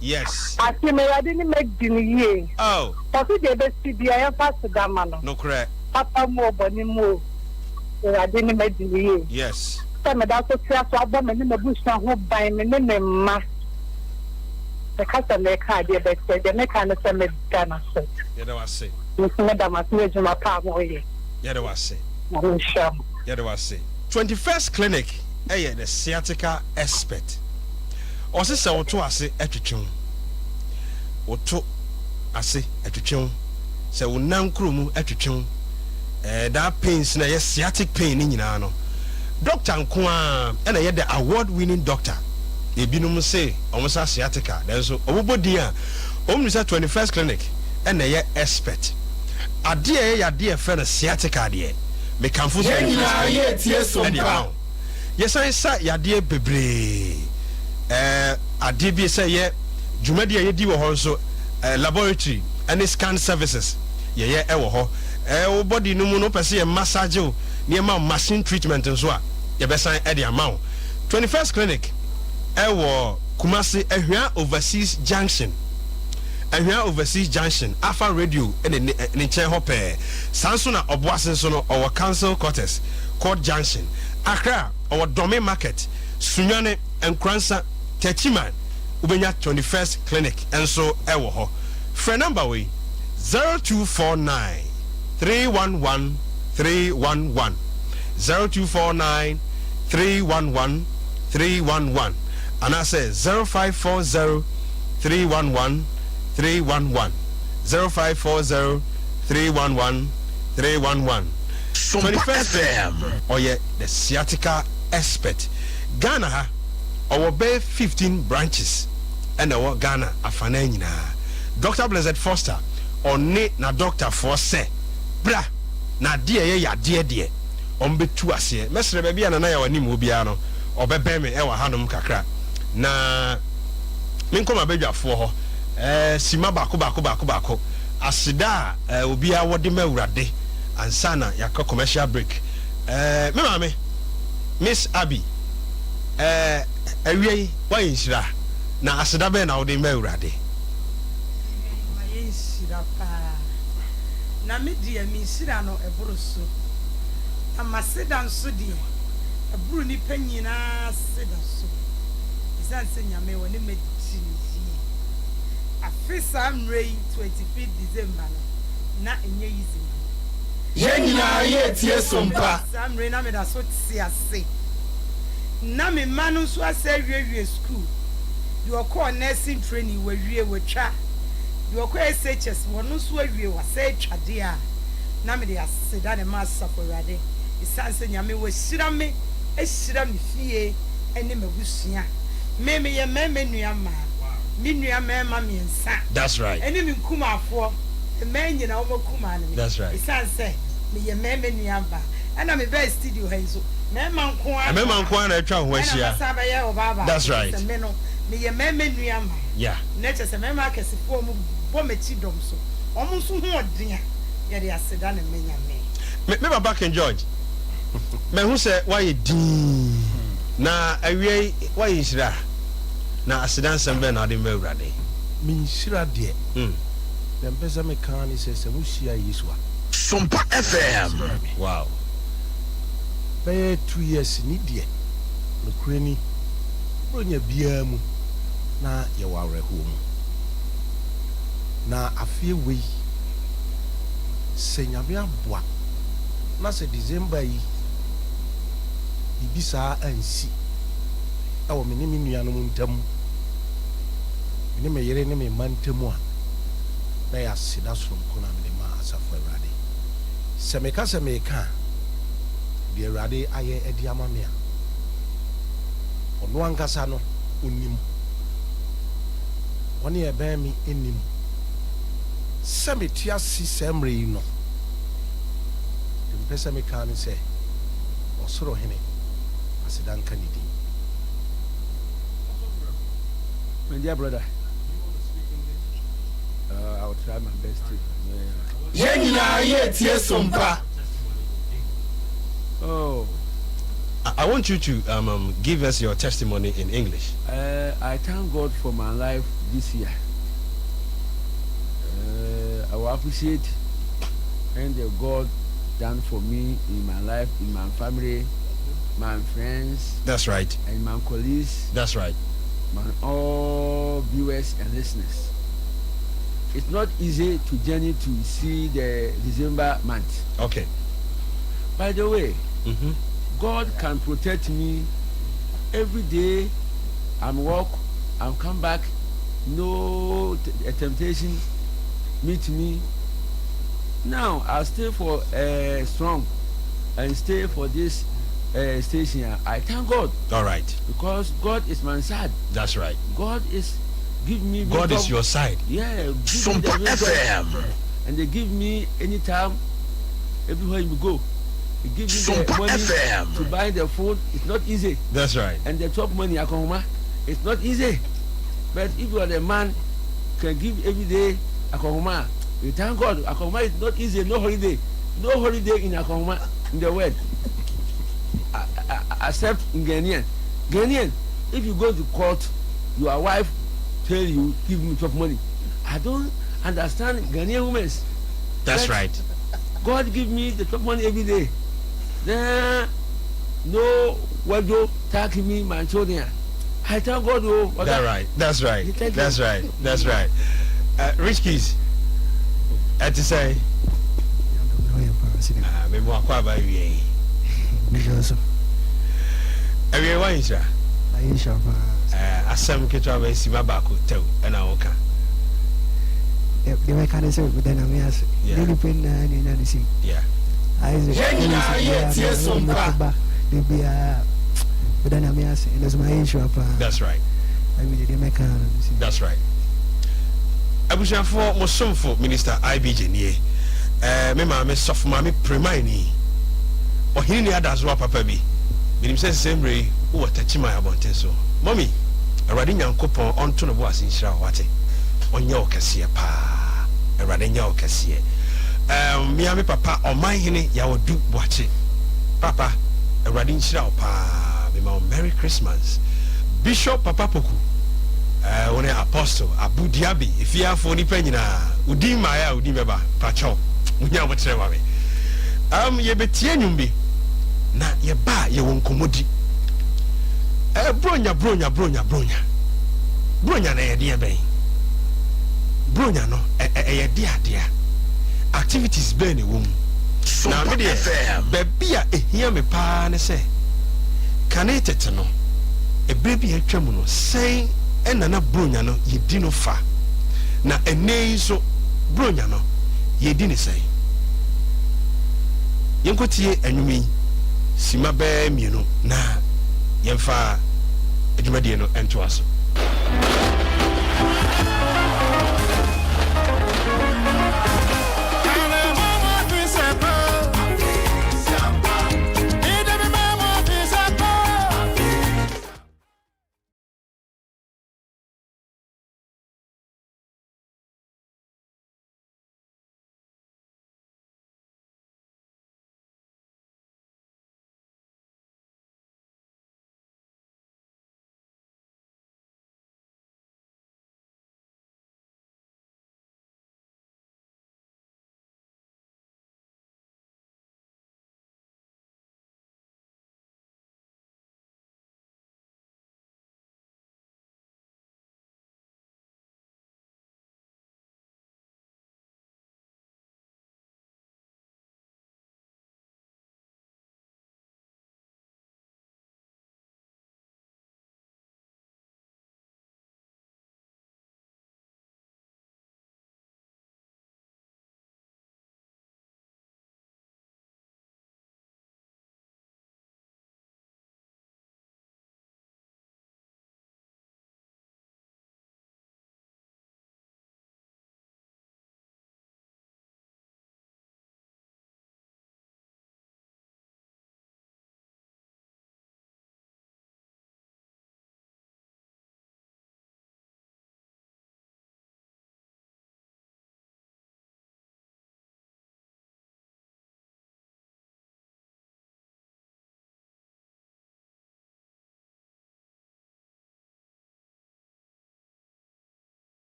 Yes. I see me. I didn't make dinner. Oh. But we did the CBI fast damano. No correct. Papa more, Bonnie more. I didn't make dinner. Yes. Some of that was just a woman in the bush and hope by me name ma. The customer card, the best, the mechanic send me Ghana. Yeah, that was it. Madam, I see my power. Yeah, that was it. I'm sure. Yeah, that was it. 21st clinic. Hey, the sciatica expert. Also, say what to ase etwetwem. Oto ase etwetwem. Say unam krum etwetwem. That pains na yes sciatic pain ni nyina no. Doctor Nkwa na ye the award winning doctor. Ebinum say almost sciatica. Then so obodi a omnisa 21st clinic na ye expert. Ade ya de fe na sciatica de. Me kanfo so. Yeah, yeah, tie Sompa. Yes, I say yade bebre. Ade bi say ye dwumadi ye di wo ho so laboratory and scan services. Ye e wo ho. Wo body no mu no pese ye massage o, ne ma machine treatment nso a ye be san e de amount. 21st clinic wo Kumasi Ehua Overseas Junction. Ehua Overseas Junction Alpha Radio ne chen hope. Sanso na oboasen so no our council quarters Court Junction. Accra our Dome Market Sunyane and Kransa Techiman ubenya 21st clinic enso ewo ho. Phone number we 0249 311 311 0249 311 311 and I say 0540 311 311 0540 311 311 21st FM. Oh yeah, the sciatica expert. Ghana ha our bay 15 branches and our Ghana afana nyina. Dr. Blessed Foster on ne na doctor for say bra na de ya de on betu ase. Mesre ba bia na ya wani mu bia no obebe me e wa hanom kakra. Na menkoma badwafo ho sima bako asida obi a wode mawurade ansana yaka commercial break. Me mame Miss Abby awie wa yinshira na asida be na wode mawurade na me dia mi sira no eboro so amaseda nso dia eburu ni panyina seda so isanse nyame woni medini afisa mrei 25 December na enye yizi Yenina ye tie Sompa samre na me da so tiase na me manu so asa wie school you call nursing training we wie we twa you call SHS wonu so awie wa say twade a na me de aseda ne massa for rade isanse nyame we shira me ehira me fie ene magusua me ye meme nuama me nuama ma me nsa. That's right. Ene me nkumafo me nyina wo kuma ne. That's right. Isanse me ye meme nuamba ana me be studio ha so me ma nko na atwa ho ahia. That's right. Me no me ye meme nuama. Yeah. Nature se me ma kesefo mu bo mechi dom so omo so ho odin a ye de aseda ne menya me baba Ken George me hu se why din na awie why inshira na aseda nsem be na de mawurade min shira de dem pesa me kan ni se mu shia Yesua Sompa FM. Wow. Be 2 years ni de no kurani bronya bia mu na ye wa reho mu na afie wei se nyame aboa na se December yi ibisa ansi awo me ne me nua no ntam ne me yere ne me mantam a na ya sida so ko na me ma asafo Awurade se me ka de Awurade aye edi amame a ono ankasa no onim woni e ba mi enim se me tia si semre yi no de pesa me ka ni se osoro hene asidan kanidi. My dear brother, I will try my best to. Yenina ye tie Sompa. Oh, I want you to give us your testimony in English. I thank God for my life this year. I will appreciate and the God done for me in my life, in my family, my friends. That's right. And my colleagues. That's right. My all viewers and listeners. It's not easy to journey to see the December month. Okay. By the way, God can protect me every day. I'm walk, I'm come back. No temptation meet me. Now I'll stay for strong and stay for this station. I thank God. All right. Because God is my side. That's right. God is give me. God is your side. Yeah. Sompa FM. And they give me anytime, everywhere you go. They give me the money FM. to buy the food. It's not easy. That's right. And the top money, akoma, it's not easy. But if you are the man, can give every day akoma. We thank God. Akoma is not easy. No holiday. No holiday in akoma in the world. Except in Ghanaian. Ghanaian, if you go to court, your wife tell you give me top money. I don't understand Ghanaian women. That's right. God give me the top money every day. Then no wardrobe tax me my children. I thank God. Oh, that's right. That's right. That's right. That's right. Rich Keys. To say. Me mo akwa ba wie. Ewie wan sha. Aisha ba. Asem ketwa ba sima ba ko tew na wo ka. The mechanism with the Namias. Really pin and the sea. Yeah. Isaac. Yes, Sompa. Be with the Namias, and that's my issue. That's right. I mean, the mechanism. That's right. Abushanfo Mosomfo Minister IBJ nie. Me ma me soft ma me premaini. Ohini ni adazo papa bi. Minim se sembre wo tachima abonten so. Mommy, awade nyankopon onto no bo asinhira wate. Onye okese pa. Awade nya okese. Me ame papa oman hene ya wodu boache. Papa, awade nhira pa. Me ma Merry Christmas. Bishop Papa Poku. One apostle Abu Diaby if you have for ni penina udi maya udi beba pacho munya botre wa me ye betie nwumbi na ye ba ye won komodi bronya na ye de ben bronya no ye de adea activities be ne wom na me de be a ehia me pa ne se kanetete no ebrebi atwam no sen enana bronya no yedi no fa na enei so bronya no yedi ne sai yenkotie anwumi sima ba mienu na yemfa adwumadie no ento aso.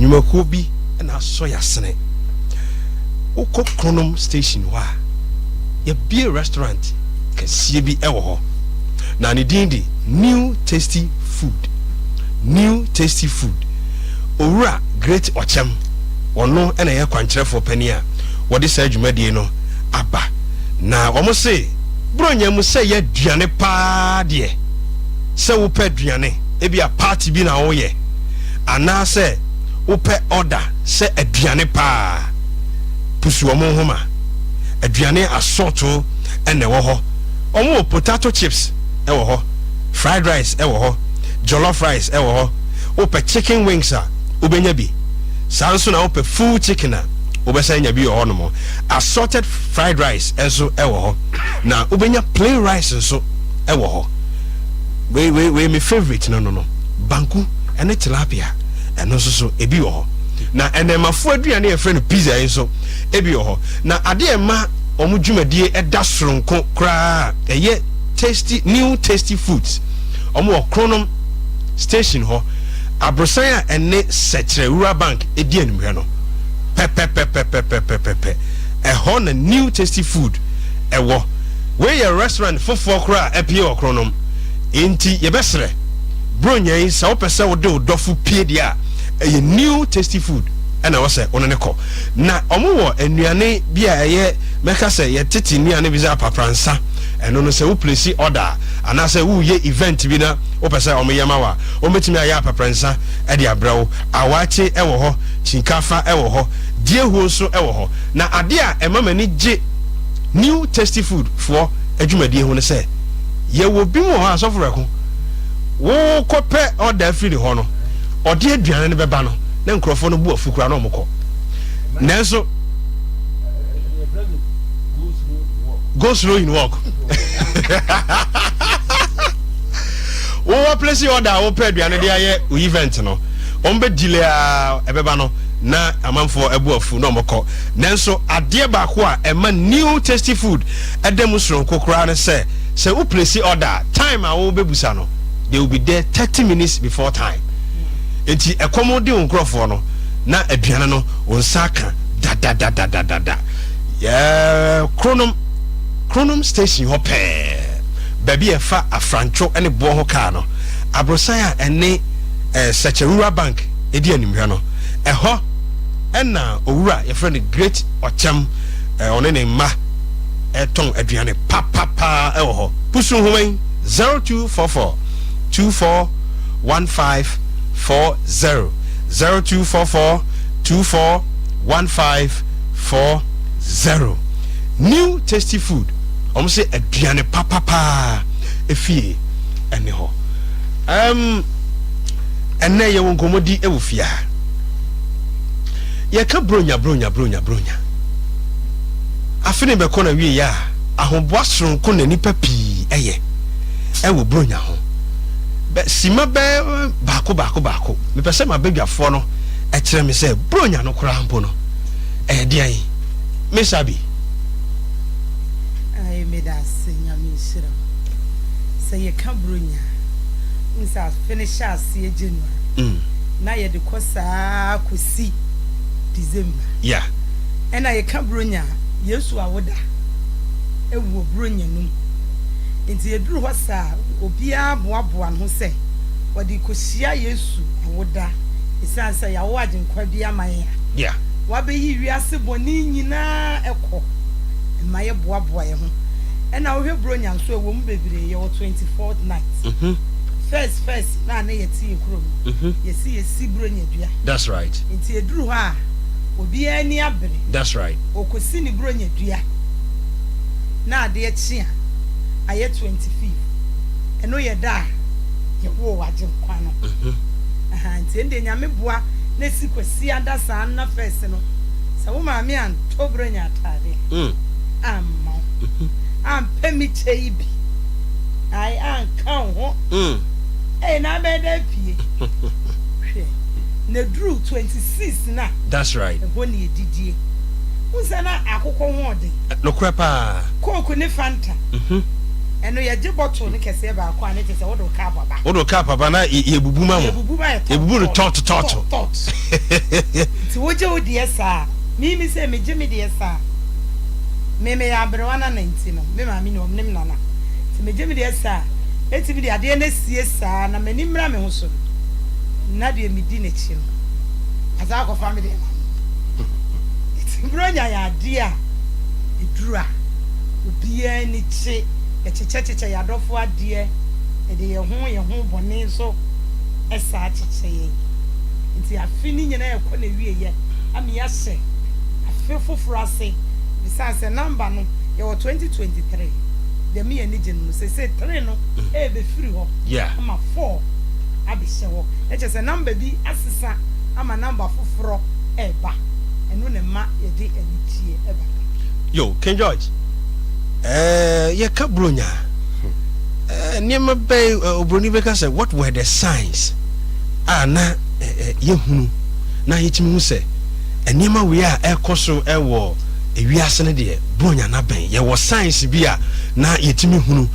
nnwumakuo bi na asɔ yasene wokɔ Kronom station hɔ a yɛbie restaurant kɛseɛ bi ɛwɔ hɔ na ne din de New Tasty Food owura Great Ochem ɔno ɛna yɛ kwankyerɛfoɔ pani a wɔde saa dwumadie no aba na wɔn se bronya mu sɛ yɛ aduane paa deɛ sɛ wopɛ aduane ebi a party bi na woyɛ anaasɛ wopɛ order sɛ aduane paa pusu wɔn ho ma aduane asɔto ɛna ɛwɔ hɔ wɔn wɔ potato chips ɛwɔ hɔ fried rice ɛwɔ hɔ jollof rice ɛwɔ hɔ wopɛ chicken wings a wobɛnya bi saa nso na wopɛ full chicken a wobɛsa nya bi wɔ hɔ nom assorted fried rice ɛnso ɛwɔ hɔ na wobɛnya plain rice nso ɛwɔ hɔ we me favorite no banku ɛne tilapia ɛno nso so ebi wɔ hɔ na ɛnɛmafo aduane yɛfrɛ no pizza nso ebi wɔ hɔ na adeɛ ma ɔmo dwumadie ɛda soronko koraa ɛyɛ New Tasty Foods ɔmo wɔ Kronom station hɔ abrosan a ɛne Sɛkyerɛ Rural Bank edi animhwɛ no pɛpɛpɛpɛpɛpɛpɛ ɛhɔ na New Tasty Food ɛwɔ wei yɛ restaurant fofoɔ koraa ɛpie wɔ Kronom enti yɛbɛsrɛ bronya yi sɛ wopɛ sɛ wode wo dɔfo pie deɛ a ɛyɛ New Tasty Food ɛna wɔ sɛ wone ne kɔ na ɔmo wɔ anuane bi a ɛyɛ mɛka sɛ yɛtete nnuane bi sɛ apapransa ɛno no sɛ wo place order anaasɛ woyɛ event bi na wopɛ sɛ ɔmo yɛma wa ɔmɛtumi ayɛ apapransa ɛde abrɛ wo awakye ɛwɔ hɔ chinkafa ɛwɔ hɔ diehuo nso ɛwɔ hɔ na ade a ɛma m'ani gye New Tasty Food foɔ adwumadie ho no sɛ yɛwɔ bi mu hɔ asɔfo rɛko wo kɔpɛ order afiri hɔ no ɔde aduane no bɛba no na nkurɔfoɔ no bu afukura na ɔmokɔ nanso go slow in walk wo place order wo pɛ aduane de ayɛ o event no ɔmbe delay a ɛbɛba no na amanfoɔ ɛbu afu na ɔmokɔ nanso adeɛ baako a ɛma New Tasty Food ɛda mu soronko koraa ne sɛ wo place order time a wo bebusa no they will be there 30 minutes before time enti ɛkɔmɔ de nkurɔfoɔ no na aduane no wo nsa ka da Kronom station hɔ pɛɛ baabi ɛfa afrancho ɛne boɔ ho kaa no abrosan a ɛne Sɛkyerɛ Rural Bank edi animhwɛ no ɛhɔ ɛna owura yɛfrɛ no Great Ochem ɔne ne mma ɛtɔn aduane papapa ɛwɔ hɔ pusu homan 0244 241540 0244 241540 New Tasty Food ɔmo sɛ aduane papapa efie ɛne hɔ ɛnɛ yɛwɔ nkɔmmɔdi ɛwɔ fie ha yɛka bronya afene bɛkɔ na wie ya ahoboa soronko na nipa pii ɛyɛ ɛwɔ bronya ho sima bɛ baako mepɛ sɛ mabadwafoɔ no ɛkyerɛ me sɛ bronya no koraa mpo no ɛyɛ deɛn mesabi meda senya minshira sɛ yɛka bronya nsa finish aseɛ January na yɛde kɔ saa kosi December ɛna yɛka bronya Yesu awoda ɛwɔ bronya num nti yɛduru hɔ saa obiara boaboa no sɛ wɔde kɔhyia Yesu awoda ɛsan sɛ yawo agyenkwa bi aman ya wabɛyi wiase bɔne nyinaa ɛkɔ ma yɛ boaboa yɛ ho ɛna wohwɛ bronya nso ɛwɔ mu bebree yɛwɔ 24th night first na na yɛte yɛkuro mu yɛsi bronya dua that's right nti yɛduru hɔ a obiara ni abere that's right okosi ni bronya dua na ade akyi a ayɛ 25 ɛno yɛ da yɛwɔ wagyenkwa no nti ende nyame boa na si kwasi ada saa na first no sɛ wo maame anto bronya atade amma ampemi chei bi ai anka ho na beda pie hwe na dru 26 na that's right ebo na edidie unsa na akokɔ ho ode no krapa koku ne fanta eno ye je bottle ne kese ba kwa ne te se wodo ka baba wodo ka papa na ye bubu ma mo ye bubu no tot ti woje odi esa mi se me je me de esa me ya brewana 90 no me ma mi no nim nana ti me je me de esa eti bi de ade na sie sa na mani mra me ho so na de mi di na chi no aza ko family eti bronya ya ade a edura obia ni chi echecheche ya dofo ade e de ye ho bone so esa acheche ye nti afini nyina ye ko na wie ye ami ya se afefoforo ase bisanse number no ye 2023 de me ye ni genu se 3 no e be free ho ama 4 abise ho e che se number bi asesa ama number foforo e ba eno ne ma ye de anitie e ba yo King George ye ka bronya niema be obroni be ka say what were the signs na ye hunu na yetimi hu say niema we a ekoso ewo ewiase ne de bronya na ben ye wo signs bi a na yetimi hunu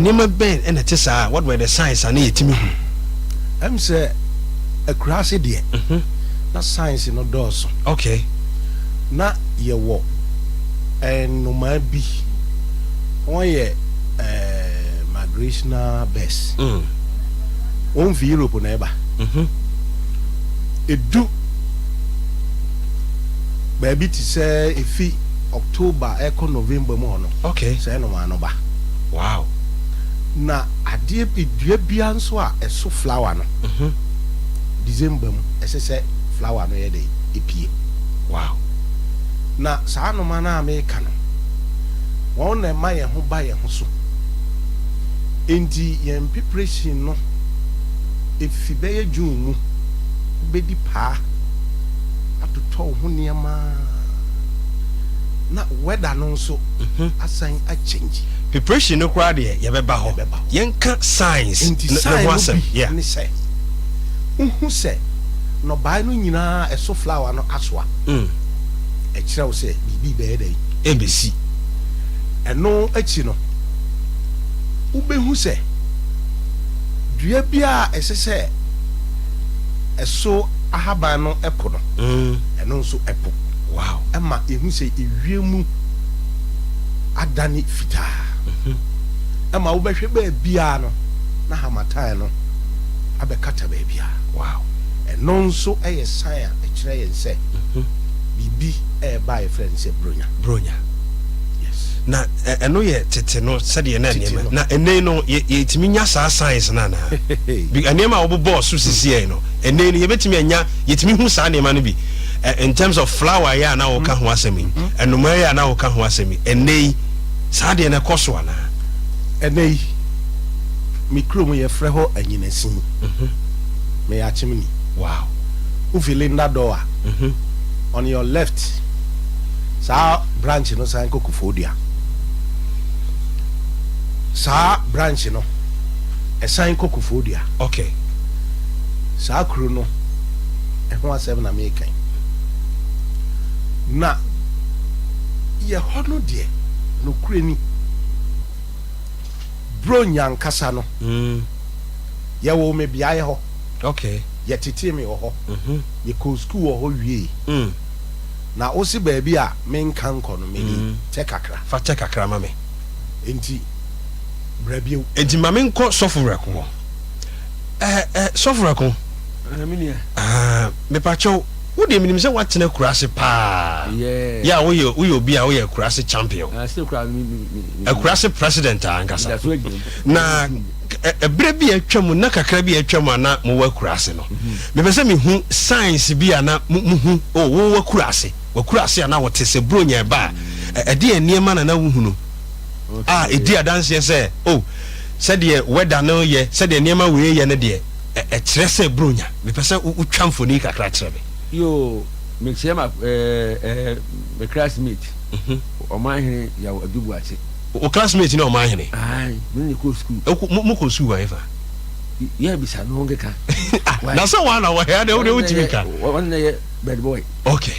niema ben na te sa what were the signs na yetimi hu am say akurase de na signs no doso okay na ye wo no ma bi on ye migrational best on fi Europe na eba edu baby ti say efi October eko November mo no okay say no ma no ba wow na ade edua bia nso a eso flower no December mo ese flower no ye dey epie wow na saa no ma na America no won na ma ye ho ba ye ho so enti ye preparation no efi be ye June mu bedi pa atoto ho niama na weather no nso asan a change preparation no kra de ye beba ho yenka signs no wasem yeah ni say uhu say no ba no nyina eso flower no asoa e kira wo say bibi be dey ebesi eno achi no ubehu say dua bia esese eso ahaba no epo no eno nso epo wow ema ehu say ewiemu adani fita ema wo behwe ba bia no na hamatan no abekata ba bia wow eno nso eye sign a kira ye say bibi ba ye friend say bronya na eno ye tete no sede na niema na ene no ye timi nya sa science na na bi niema wo bo so sisi no ene no ye betimi anya ye timi hu sa niema no bi in terms of flower ya na wo ka ho asemi enoma ya na wo ka ho asemi ene sa de na koso ana ene mikro mu ye frɛ ho anyinasin me ya chimni wow u feeling that door on your left sa branch no sa nkokufodia sa branch no esan kokufodia okay sa kru no ho asem na me kan na ye hono de no kureni bronya nkasa no ye wo me bia ye ho okay ye tete me ho ye ko school ho wie na osi baabi a menkan kɔ no medi tekakra fa tekakra ma me enti brabio enti ma menko sofurako sofurako me pacho wo de minim se watena kurase pa ya wo ye obi a wo ye kurase champion kurase president ankasa na ebre bi atwam na kakra bi atwam ana mo wa kurase no me pese me hu science bi ana mu hu wo wa kurase ana wo tese bronya ba ede eniema na wo hu no edi adanse se se de weather no ye se de eniema we ye ne de kire se bronya me pese utwa mfoni kakra kire be yo me kire ma me classmate o ma hene ya adubu ache o classmate ni o ma hene me ko school mo ko school wa efa ya bisa no ngeka na so wa na wa ya de wo utimi ka one na bad boy okay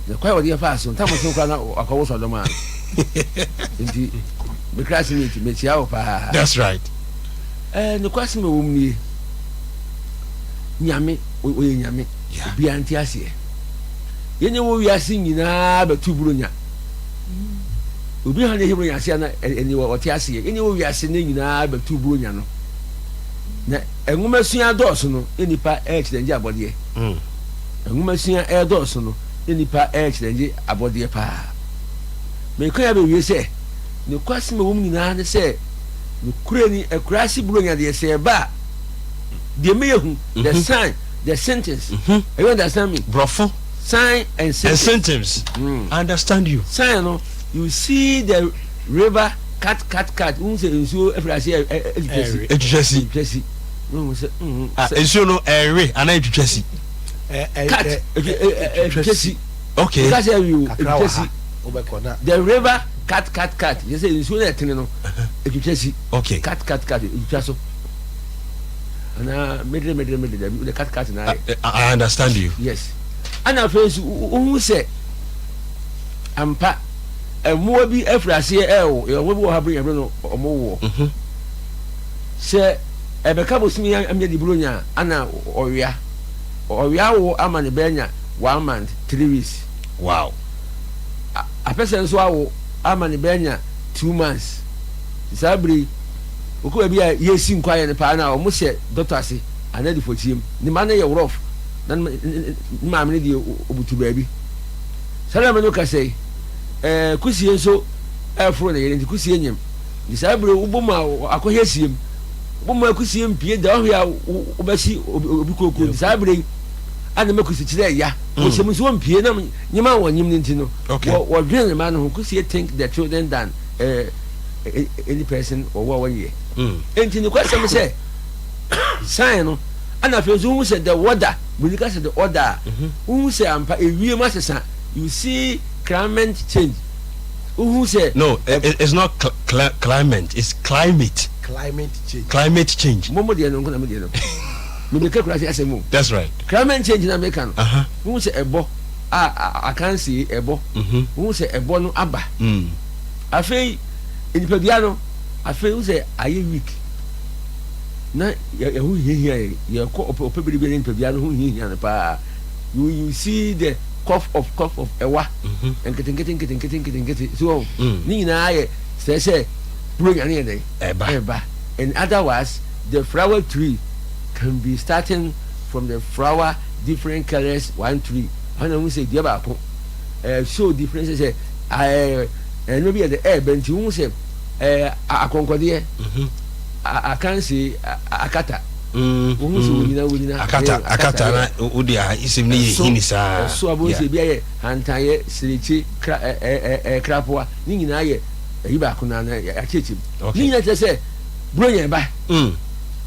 the kwa wodi fa so ntamo so kwa na akwawo so do ma nti me classmate me tia wo pa. That's right. No kwasem wo mnie. Nyame oye nyame. Obi anti ase. Yenye wo wiase nyina ba tuburo nya. Obi ha ne hebro nya ase na eni wo te ase. Yenye wo wiase ne nyina ba tuburo nya no. Na enwuma sua dɔɔso no enipa ɛkyerɛnje abɔdeɛ. Enwuma sua ɛdɔɔso no enipa ɛkyerɛnje abɔdeɛ pa. Me ko ya be wie sɛ ne kwasem wo nyina ne sɛ ne kure ni akurasi buro nya de sɛ ba de me yehu the sign the sentence. You understand me? Brofo. Sign and symptoms. I understand you. Sign no, you see the river cut. Unse ensuo efrase edwesi. No say ensuo no ere ana edwesi. Cut edwesi. Okay. Because you edwesi. The river cut. You say ensuo na etene no edwesi. Okay. Cut edwaso. Ana medre the cut na. I understand you. Yes. Ana friends who say ampa emuwa bi afrase ewo ewo bi wo habre yebro no omo wo se ebeka bosimi amya di bronya ana owia wo ama ne benya 1 month 3 weeks. Wow. A person so awo ama ne benya 2 months. Sabri oku bi a yesi nkwaye ne pa na omo se doctor ase ana di fochiem ni ma na ye rough na ma me di obutu baabi sala me no ka sei kusie so afro na yere ndi kusie nyem di sabre uboma akohye siem uboma kusie mpie da ohia obasi obi koku di sabre ana me kusie kire ya o se mu so mpie na nyima wonyim ni ntino wo dwen ma no kusie think the children than any person or what year enti ni kwasem say sign no ana fe so hu say the water when you say the order who say ampa ewie masesa you see climate change who say no it's not climate, it's climate change momo de no na me de no me be ka kurasi asemu. That's right. Climate change na make no who say ebo I can see ebo who say ebo no aba afei enipa bia no afei who say aye week na ya hu hia ya ko opebiri bi enipa bia no hu hia na pa you see the cough of ewa enketenkete so ni na aye say bro ya ne dey eba and otherwise the flower tree can be starting from the flower different colors 1 tree and we say dia ba ko show differences say and maybe at the air bent you say akonkode I can't say akata akata na udi a isim ni hinisa so abo se bia ye hantaye sirichi krapoa ni nyina ye yi ba ko na ya chechim ni nyina te say bronya ba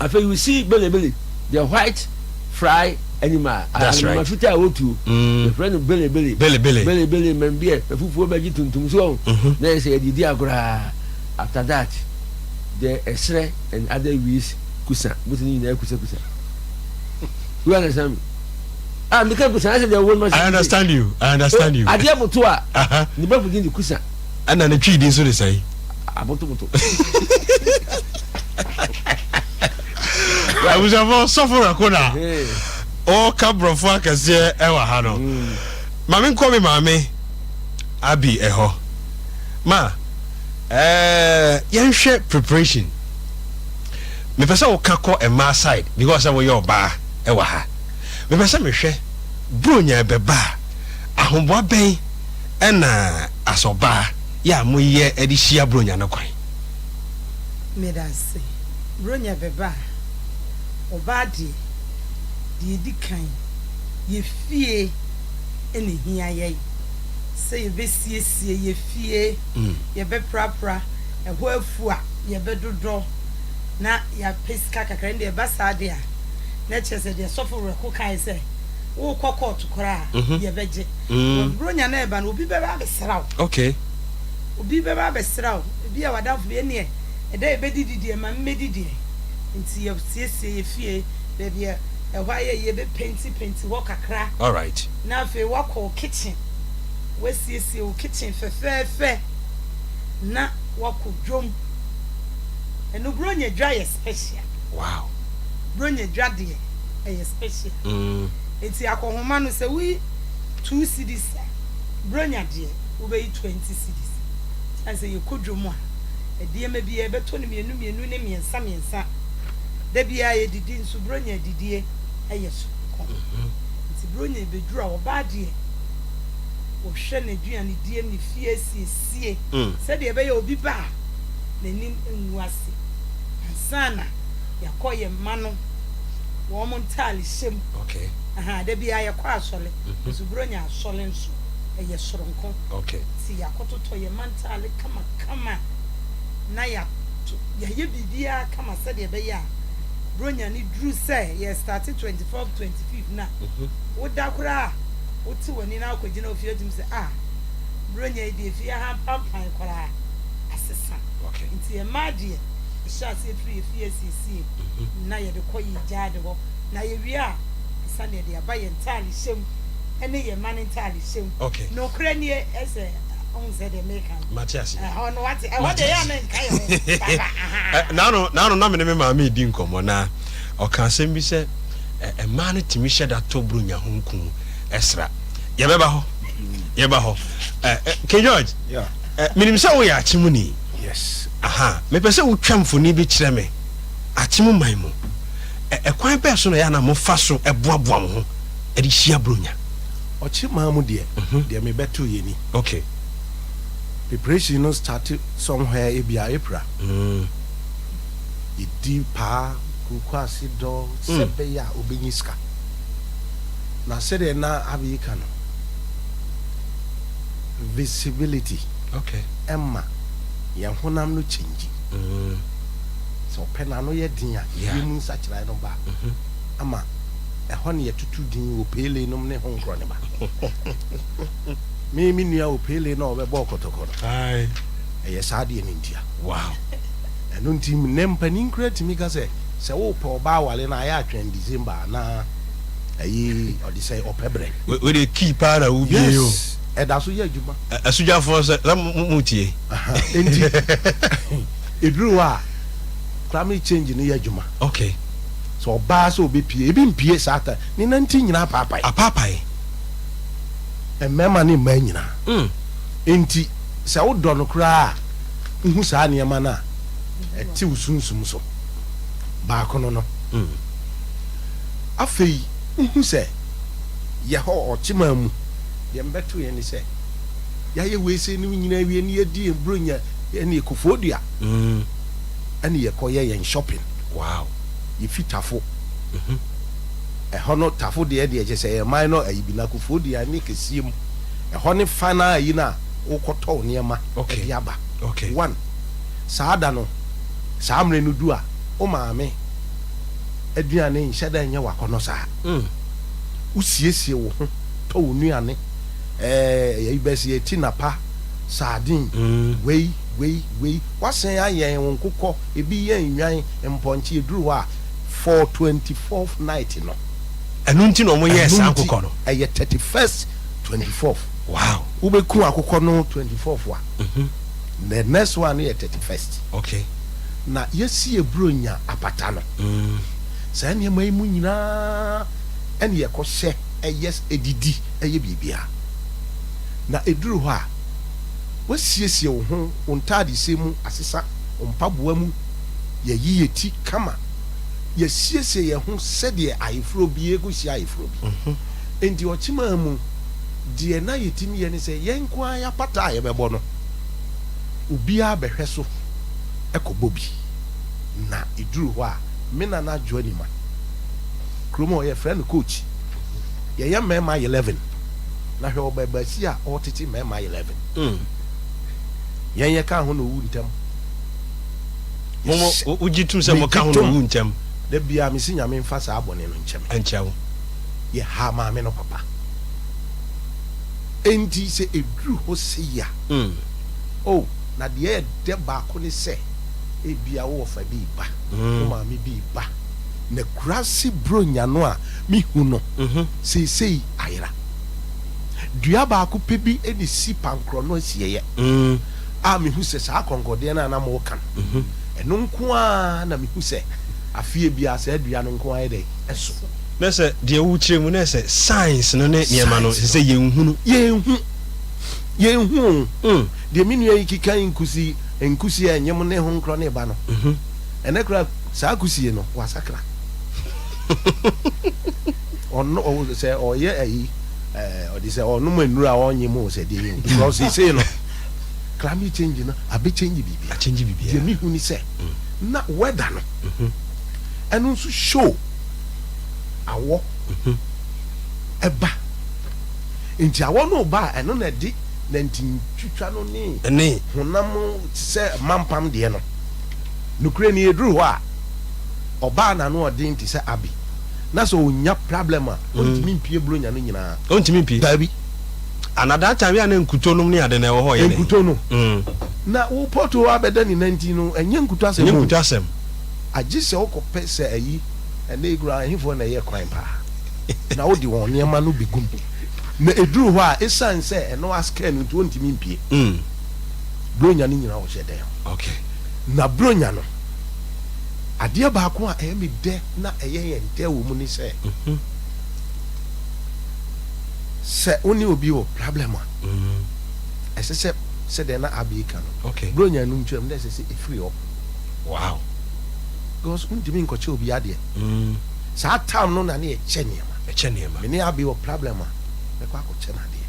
after you see belly the white fry animal animal futa otu the friend belly men bia fufuo ba gituntum so na say didi agora after that the esre and other weeks kusa but ni na kusa you understand me because kusa I say the whole I understand you adia boto a ni ba fugin di kusa ana na twi din so dey say aboto I was about suffer kona o kabrofo akase e wa ha no mame nko me mame abi eho ma yenhwe preparation me pesa wo kakọ e ma side because we your ba e wa ha me pesa me hwe bronya beba ahomboa ben e na asoba ya moye edi hia bronya na kwan me da se bronya beba obadi di dikan ye fie ene hia ye se ye besiesie ye fie ye be prapra e ho afu a ye be dodo na ya peska kakra ndi e basa de a na chese de sofo reko kai se wo kokko to kora ye beje bronya na e ba no obi be ba besraw okay obi be ba besraw obi a wadafo be ne e da e be dididi e ma medidi nti ye siesie ye fie be bia e hwa ye be painti wo kakra all right na fe wo kitchen we siesie wo kitchen fe na wako dwom eno bronya dwa ye special wow bronya dwa de ye special enti akohoma no se we 2 cedis bronya de we be 20 cedis ase ye kodwom a edie ma bi e beto ne mienu ne miensa da bia ye didi nso bronya didie eye so nti bronya bedura oba de o hwe na duane die mi fie sie se de be ye obi ba n'ani nwase ansana yakoye mano wo mo ntali hyem okay da bia yakọ asole nso bronya asole nso eye soronko okay ti yakoto to ye mantali kama na ya ye bibia kama se de be ya bronya ni dru say ye started 24 25 na wo da kura wo ti woni na akogina ofie dim say bronya de fie ha pampan kora asesa okay nti e madie shase free fie sisi na ye de koyi jade ho na ye wi a sane de abaye ntali hyem ene ye man ntali hyem okay no kra ni ese on se de meka Matias no what dey na kai na me ma me di nkomo na o kan sem bi se e man timi hye da to bronya honku esra ye beba ho K George yeah minim se wo ya achimu ni yes aha me pese wo twamfoni bi kire me achimu man mu kwan be so no ya na mo fa so eboaboa mo ho e di hia bronya ochi mamu de me beto ye ni okay preparation no started somewhere ebia April idi pa kukwasi do sebe ya obenyiska na sede na abika no visibility okay emma ya honam no change so pena no ye din a yimu sachira no ba ama ehɔ ne yɛtutu din wɔ pele nom ne honkrɔ ne ba me nua wɔ pele na ɔbɛbɔ kɔtɔkɔ no ai ɛyɛ saa deɛ ne ntia wow ɛno nti ne mpanin kura timi ka sɛ wopɛ ɔba awale na ayɛ atwɛn December na ɛyi ɔde sɛ ɔpɛ brɛ we dey keep ara wo bi yo ɛda so yɛ adwuma asujafo sɛ mutie enti eduru a climate change ne yɛ adwuma okay so ɔbaa sɛ ɔbɛpie ebi mpie saa ta ne nanti nyinaa apaapae ɛmɛma ne mmaa nyinaa enti sɛ wodɔ no koraa nhu saa nneɛma no a ɛte wo sunsum so baako no afei nhu sɛ yɛhɔ ɔkyema mu deɛ mbɛto yɛ ne sɛ yɛayɛ weese no nyinaa wie ne yɛdi bronya ɛne yɛkɔfoɔdua ɛne yɛkɔyɛ yɛn shopping wow yɛfitafo ɛhɔ no tafo deɛ kyɛ sɛ yɛman no ayibina kɔfoɔdua ne kɛsie mu ɛhɔ ne fa no ayi no a wokɔtɔw nneɛma ɛde aba one saa da no saa mmerɛ no du a wo maame aduane nhyɛ da nyɛ wakɔnɔ saa wosiesie wo ho tɔ wo nnuane yɛyi bɛsi yɛti napa sardine wei wasen ayɛn wo nkokɔ ebi yɛ nnwan mpɔnkye eduru hɔ a for 24th night no ɛno nti no mo yɛ saa nkokɔ no ɛyɛ 31st 24th wow wobɛku akokɔ no 24th wa the next one yɛ 31st okay na yɛsi ebronya apata no saa nneɛma yi mu nyinaa ɛne yɛkɔhyɛ ɛyɛ edidi ɛyɛ biribia na eduru hɔ a wasiesie wo ho wo ntaade se mu asesa wo mpaboa mu yɛyi yɛ ti kama yɛsiesie yɛ ho sɛdeɛ ayeforo bi ɛkɔhyia ayeforo bi enti ɔkyema mu deɛ na yɛtimi yɛ ne sɛ yɛnko a yɛapata a yɛbɛbɔ no obiara bɛhwɛ so ɛkɔbɔ bi na eduru hɔ a me nana adwo anima kurom a ɔyɛ frɛ no coach yɛyɛ mmarima 11 na hwɛ ɔbɛbasi a ɔtete mmarima 11 yɛn yɛ ka ho na owu ntɛm mo uji tum sɛ mo ka ho na owu ntɛm da bia me si nyame mfa saa abɔne no nkyɛw yɛ ha maame no papa enti sɛ eduru hɔ sɛ ya na deɛ ɛdɛ baako ne sɛ ebia wo fa bi ba wo maame bi ba na kurasi bronya no a mihu no seisei ayera dua baako pɛ bi ɛne si pankorɔ no asieyɛ a me hu se sa konkode na mo kan eno nko a na me hu se afie bia sa adua no nko a dey eso na se de wu kire mu na se science no ne niema no se yenhunu de minu yi kika nkusi enyem ne ho nkro ne ba no ene kra sa kusi no wasakra ono se oye ayi odi se onu manura onye mo se de because he say no climate change no abi change bibi de mi hu ni se na weather no enu so show awo eba nti awo no ba eno na di na ntin twitwa no ni honam se mampam de no nukure ni eduru ho a oba na no odin ti se abi na so onya problem a ontimi mpie blonya no nyina ontimi mpie dabi another time ya na nkuto no ne ade na ho ye nkuto no na wo poto abeda ni 19 no enye nkuto asem agise wo kopɛ sɛ ayi ene igura ahifo na ye kwan pa na wo di won niema no bigum na eduru ho a esan sɛ eno aska no nti ontimi mpie blonya no nyina wo hyɛ okay na blonya no adeɛ baako a ɛyɛ me dɛ na ɛyɛ yɛn dɛ wɔ mu ni sɛ sɛ oni obi wɔ problem a ɛsɛ sɛ dɛ na abika no okay bronya no ntwam dɛ sɛ efiri hɔ wow because untimi nkɔkye obi adeɛ saa time no na ne ɛkyɛ nneɛma me ne abi wɔ problem a mɛkɔ akɔkyɛ no adeɛ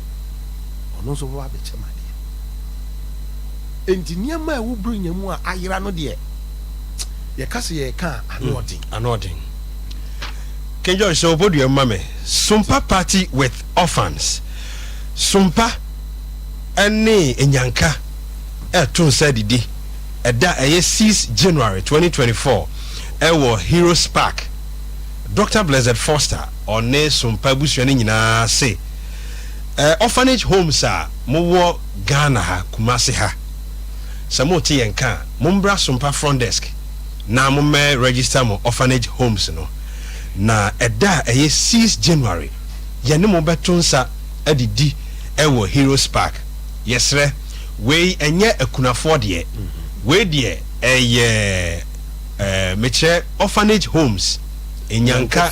ɔno nso wɔ abɛkyɛ ma adeɛ enti nneɛma a ɛwɔ bronya mu a ayera no deɛ yɛkase yɛka anodin kenjo so bodu mame Sompa party with orphans Sompa ene enyanka etun sadidi eda eye 6 January 2024 ewo Heroes Park Dr. Blessed Foster one Sompa busuane nyina se orphanage homes a mowo Ghana ha Kumasi ha samo ti yenka mombra Sompa front desk na mo me register mo orphanage homes no na eda eye 6 January ye ne mo betonsa adidi ewo Heroes Park yesre we enye akunafo de we de eye meche orphanage homes enyanka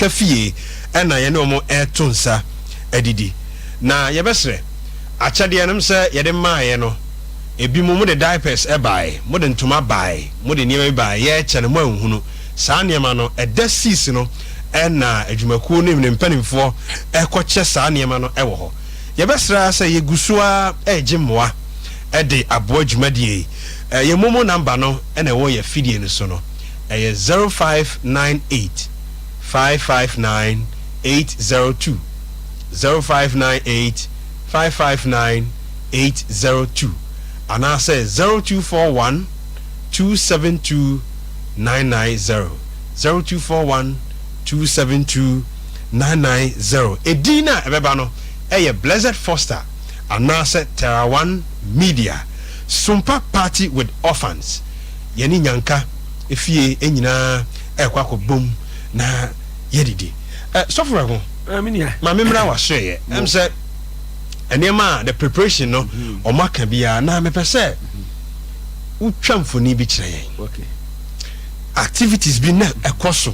fie ena ye ne mo etonsa adidi na ye besre achade enem se ye de maaye no ebi mo de diapers buy mo de ntoma buy mo de niema buy ye che ne mo anhunu saa niema no eda sis no na adwumakuo ne mpanimfo ekɔkye saa niema no ɛwɔ hɔ ye besra sɛ ye gusua egyemoa de aboa dwumadie ye momo number no na ɛwɔ ye fidie no so no 0598 559 802 0598 559 802 and I say 0241 272 990 0241 272 990 Edina ebeba no Blessed Foster and I say Terra One Media Sompa party with orphans yeni nyanka efie enyina ekwako bom na yedidi sofra go ma memra wa hye em say enema the preparation no o maka bia na me pese utwa mfoni bi kire yen okay activities bi na ekoso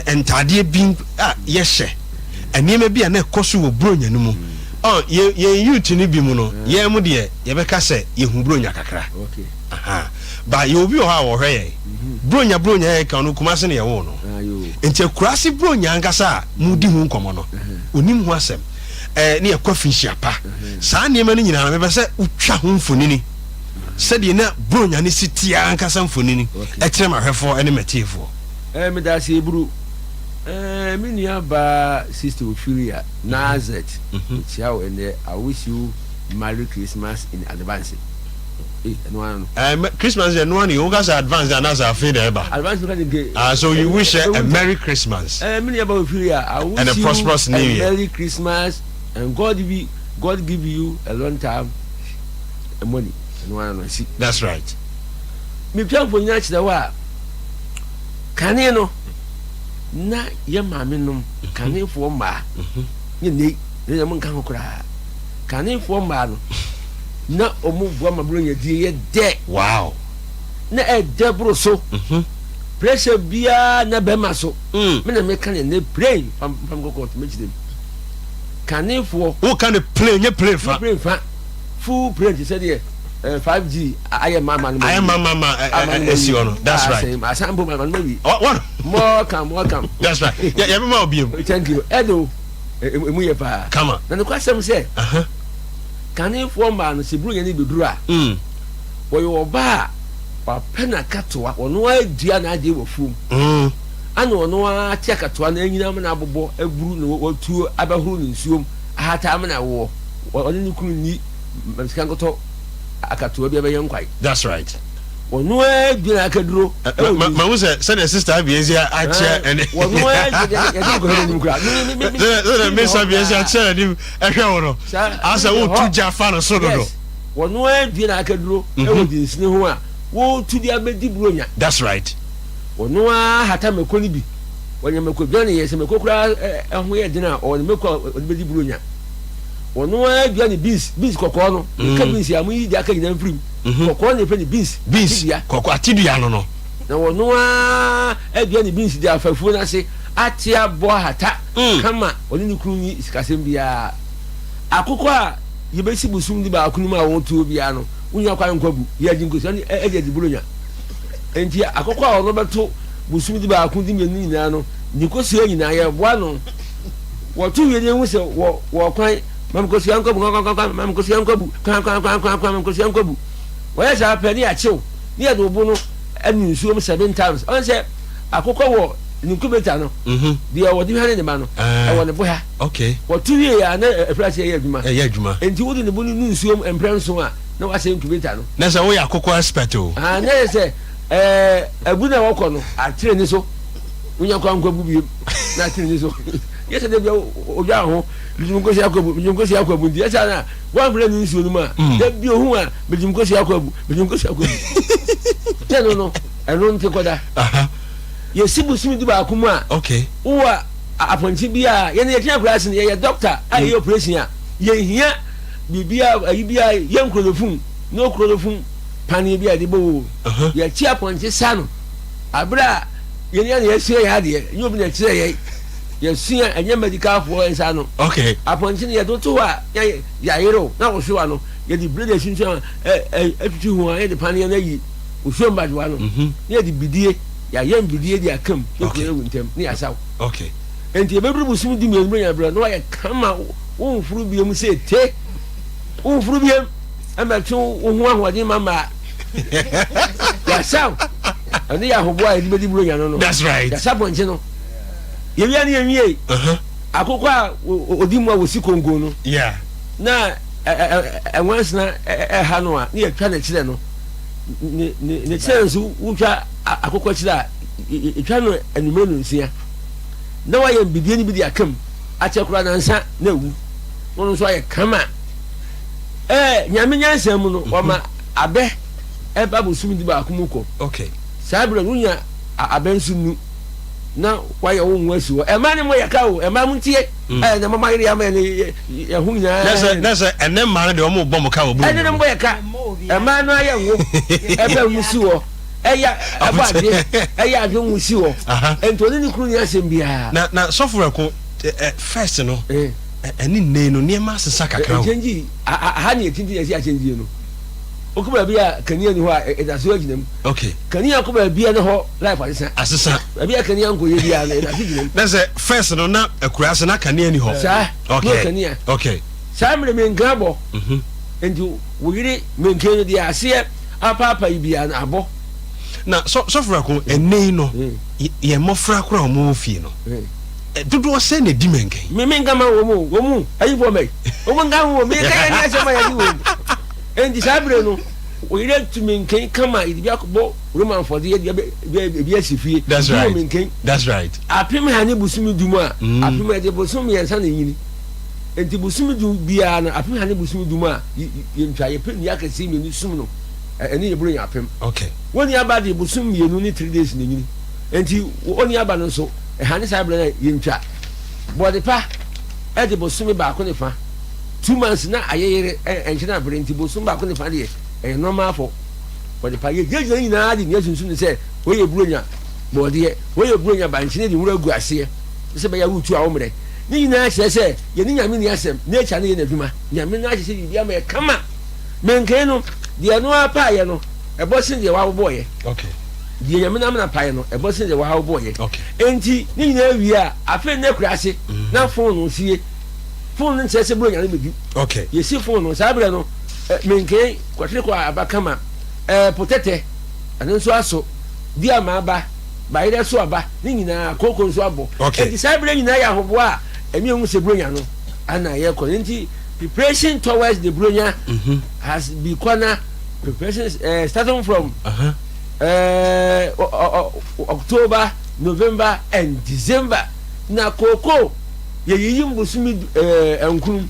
entade bi yehye enema bi na ekoso wo bronya no mu ye youth ni bi mu no ye mu de ye beka se ye hu bronya kakra okay aha ba ye obi o ha wo hwe bronya ye ka no kuma se ne ye wo no enti akurase bronya ankasa mu di hu nkomo no onim hu asem ne yakwafinhia pa saa niema no nyina na mebe se utwa ho mfonini se de na bronya ne sitia ankasa mfonini ekyere mahwefo ene metiefo me da se eburu me nia ba sister Ophelia Nazet ciao and I wish you Merry Christmas in advance no Christmas and one you guys advance and as afraid advance so you wish a Merry Christmas me nia ba Ophelia I wish and a prosperous new year Merry Christmas and God give you a long time money no see that's right me plan for nyina chida wa kane no na ye maame nom kane fo ma ne ne mun kan kura kane fo ma no na omu bua ma bro nya die ye de wow na e de bro so pressure bia na be ma so me na me kan ne brain pam go court me chidem kanefo who can play nye play fa full brain you said 5G I am mama esi ono that's right asambo mama maybe what more come that's right yeah me ma obi thank you edo emu ye pa come on na no kwasem say kanefo ma no sibru ye ni beduru a wo yo ba wa pena katoa ono adua na ade wo fum ana ono atia katoa na anyina me na abobo aburu no watu abahuru no nsuom ahata me na wo ono ni kunu ni msika ngoto akatoa bia be yankwai that's right ono adua akaduro ma wo say the sister abiezi atia and ono ya di ko he ni mkura me sabi abiezi atia ni ehwe wo no asa wo tu jafa no so dodo ono adua akaduro e wo di nsine ho a wo tu dia be di buronya that's right ono hata mekoni bi wonya mekɔ bi na yɛsɛ mekɔ kura ho yɛ dina o ne mekɔ be di buronya ono adua ni beans kokɔ no ka beans ya mu yi dia ka nyina mfrim kokɔ ne pe ni beans kokɔ atidua no na ono adua ni beans dia afafuo na se atia bo hata kama oni ni kunu ni sikasem bia akokɔ a yebesi busum di ba akunu ma wo tuo bia no unya kwa nkwabu ya jinkosi ani eje di buronya enti akokɔ a ono beto busum di ba akunu di menu nyina no nikosi nyina ya boa no wo tu ye ne hu se wo kwan mamkosi ankwabu mamkosi ankwabu kwan mamkosi ankwabu wo ya sa pani achew ni ya do bu no anu nsuom 7 times on se akokɔ wo ninkubeta no dia wo di hane ne ma no e wo ne boha okay wo tu ye ya na efrase ye adwuma enti wo di ne bu no nsuom emprenso a na wa se inkubeta no na sa wo ya akokɔ expert o na se abu na wo kɔ no atire ni so unya kwa nkwabu bi na atire ni so yesa de bia oja ho bijimkosi akwabu ndi yesa na wa mbre ni nsuo no ma de bia ohu a bijimkosi akwabu teno no eno nte koda yesibu simi di ba akumu a okay uwa aponti bia ye na ye tia class ni ye doctor a ye operation a ye hia bibia ayibia ye nkrolofun no krolofun pani bia de bo ye tia aponti sano abra ye ni ye sie ya de ye obi na kire ye ye sua anya medical for ensano okay aponti ni ye do to a ya yero na wo hwa no ye di blade sunsun atutu hu a ye de pani na yi wo hwa mbadwa no ye di bidie ya yem bidie di akam ye ko ye wuntem ni asaw okay enti e bebru busum di mienu nya bra no ya kama wo furu biem se te wo furu biem ametu wo hu ahodi mama ya saw ani ya hobo a di bedi bro nya no that's right ya sabo nche no ye wi ani enwie akoko a odi mu a wo si kongo no yeah na enwansna ha no a ni atwa na kire no ne kire nso wutwa akoko kire a etwa no anumere no nsia na wa ye bidie ni bidi akam achekura na nsa na wu wono so aye kama nyame nyansa mu no wama abe eba busumi di ba akumuko okay sabra nunya abe nsu nu na wa ye wo nwasi wo ema ne mo yaka wo ema mu tie na mama yiri ama ne ye hu nya nasa enne ma ne de o mo bom ka wo bu enne ne mo yaka ema no aye wo ebe wusi wo eya abade eya adwo nwusi wo entoni ni kru ni asem bia na software ko first no eni ne no ne ma sesa kakra wo change ha ni etinti yesi a change no okuba bia kania ni ho a edaso aginam okay kania ko ba bia ne ho life asesa bia kania nko ye bia na edaso aginam na se first no na akura se na kania ni ho okay kania okay samre men grabo enti wo yire men kenyo dia ase apa bia na abo na software ko ene no ye mofra kora omo fie no dodo se na di menken me ngama wo mu ayi fo me wo ngama wo me ka ya ni asema ya di wo endi sabre no o ire tu menken kama idi bia ko roman for the bia asifie that's right apim ha ni busumi dumu a apim de busumi yensa na yini enti busumi du bia na apim ha ni busumi dumu a ye ntwa ye pe ni akasi me ni sum no eni ye buru ya apim okay woni aba de busum yenu ni 3 days ni nyini enti woni aba no so ha ni sabre na ye ntwa body pa e de busum ba ko ne fa 2 months na ayere enchina brenti bosom ba ko ne fa de e normal for the paye je na de ne sunsun se we ye buronya bode we ye buronya ba nchine de wura gu ase se ba ya wutu a omre ni na hye se ye ni nyame ni asem na echa ne ye na dwuma nyame na hye se bibia ma kama menke no de no apa ye no e bosin de wa boye okay de nyame na na pa ye no e bosin de wa boye okay enti ni na wi a afa na kura ase na phone no sie phone nche se buronya na mebi okay ye si phone no sa bre no menke kwatre kwa abakama potete anu so aso dia ma ba ba ire so aba ni nyina kokon so abo okay sa bre nyina ya hobo a emi hu se bronya no ana ye ko nti preparation towards the bronya has become preparation starting from October, November and December na koko ye yiyim busumi enkrum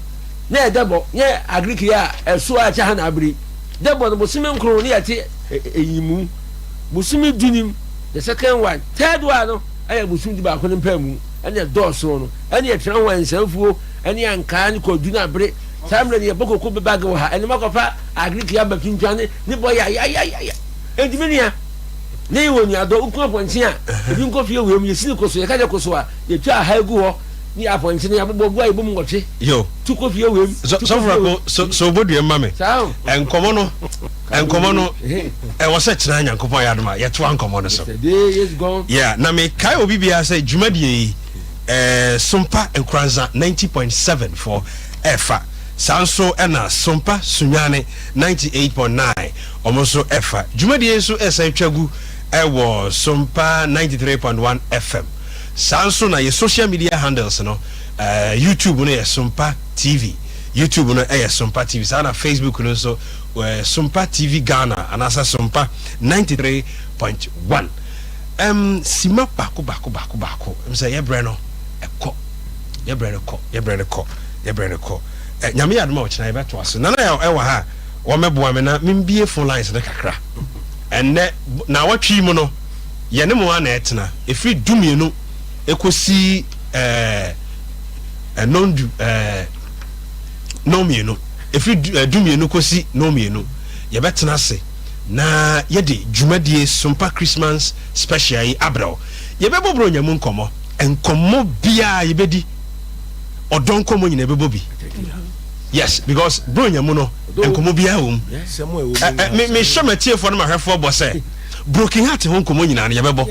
na edebo ye agriki ya eso a cha na abri debo no busumi nkrum ni yate eyimu busumi dunim the second one third one no aya busumi di ba ko npamu ene doso no ene etran wan sanfuo ene anka ni ko duna abri samre ni boko ko be bag wo ha ene makofa agriki ya bapintwane ni boy ya ediminia ne woni ado ukun aponche a ebi nko fie we mu yesi ko so ye kaje ko so a ye twa ha egu ho ni aponche ne abobo gua ibo mu ngoche yo tu ko fie we mu so bodu e mame enkomo no e wo se kira nyankopon ya doma ye to ankomo no so yeah na me kai obi bia say dwumadie Sompa Nkranza 90.7 for efa sanso ena Sompa Sunyane 98.9 omoso efa dwumadie so esa twagu ewo Sompa 93.1 FM sanso na ye social media handles no YouTube no ye Sompa TV YouTube no ye Sompa TV sana Facebook no so Sompa TV Ghana anasa Sompa 93.1 sima bako mse ye bre no ekọ ye bre no ko nyame ya duma ochina ye beto aso na ewa ha wo meboa me na mbie phone lines ne kakra enne na watwi mu no ye ne mo ana etena efi dumienu ekosi nondu no mienu efi dumienu kosi no mienu ye betena se na yede dwumadie Sompa Christmas special yi abro ye bebobro nyamu enkomo bia ye bedi odon komo nyina bebobi yes because bro nyamu no enkomo bia wom me shamatie for na mahwefo bo say broken heart ho nkomo nyina na ye bebo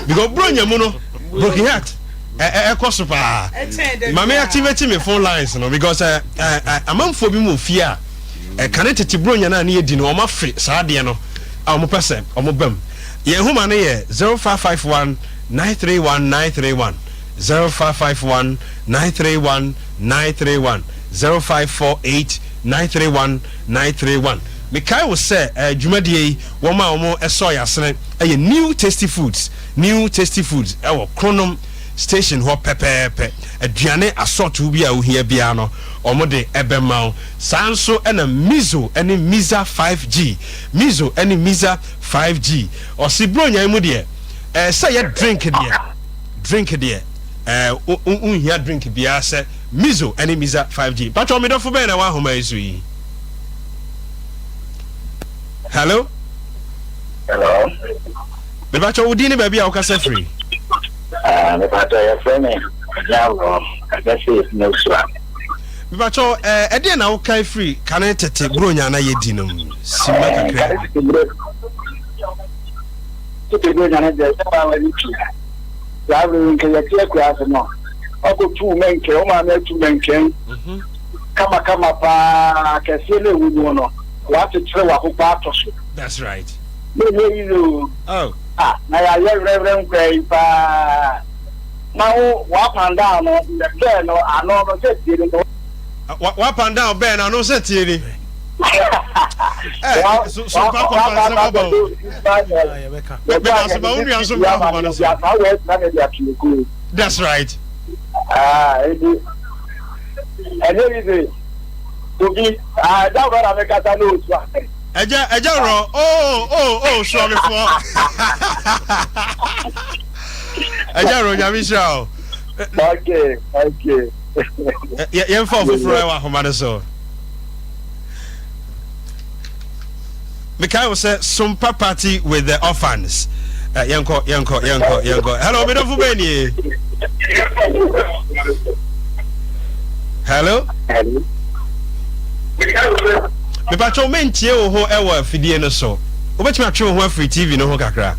because bro nyamu no broken heart ekoso pa mama activate me phone lines no because amamfo bi mo fia kanetete bro nyana na ye di no o ma free saa de no a mo pese o mo bam ye huma na ye 0551 931931 0551 931931 0548 931931 Mikai will say dwumadie wo ma wo eso yasene new tasty foods ewo Kronom station ho pepepe aduane assortu bi a wo hia bia no omode ebema sanso ena mizo eni miza 5G mizo eni miza 5G osibro nyan mu de say ye drink de unhia drink bia say mizo eni miza 5G patcho me dofo be na wa homa isu yi hello me patcho wudi ni ba bia o kasa free me patcho ya friend now I guess it's no swap Bibacho ede na wo kai free kan tete bronya na yedi no sima kakra tete bronya na de sa wa ni tu ya bro nke ya tie kwa so no ako tu menke o ma na tu menke kama pa kese le wu no wa tetre wa ko pa to so that's right you oh na ya ye reverend kwai pa ma wo wa panda no de no ano no se tie no What and down Ben I know set here. So that's right. Sorry for Okay. Yen for wa homa so. Mikael say Sompa party with the orphans. Yanko. Hello, me don't fubeni. Hello. Me pacho mentie wo ho ewa fidie no so. Obetimi atwe ho free TV no ho kakra.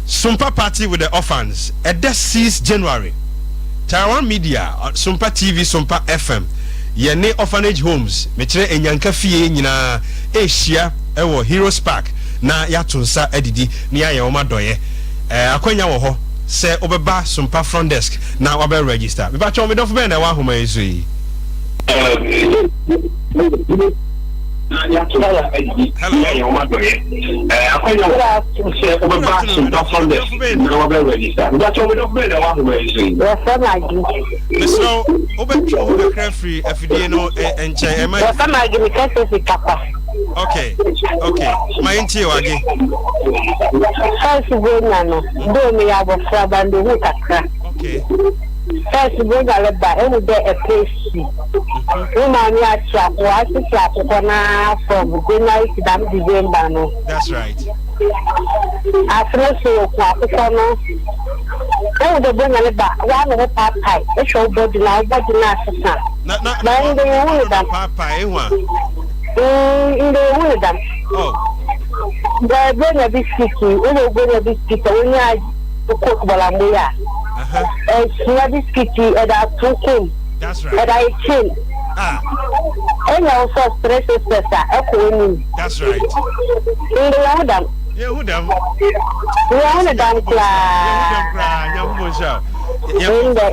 Sompa party with the orphans at the 6th January. Taiwan Media, Sompa TV, Sompa FM. Yene orphanage homes. Metre enyanka fie nyina Asia ewo Heroes Park na yatunsa edidi ni aye oma doye. Akwanya wo ho se obeba Sompa front desk na wabe register. Me ba cho me dofu be na wa homa yesu yi. Hello. Okay. My auntie wage. Okay. First, we go to the place. Woman, you are trapped. Why is it trapped? From January to December. That's right. After so, oh, the bring a back. One of the pie. A show body now, but not. Then they wanted them. Papa, in the wanted. Oh, the bring a biscuit. We will bring a biscuit. When I cook Balambuya. Biscuit at our cooking. That's right. At I chin. And also stress is that's right. In the Adam. Yeah, who them? We are the damn cry. In the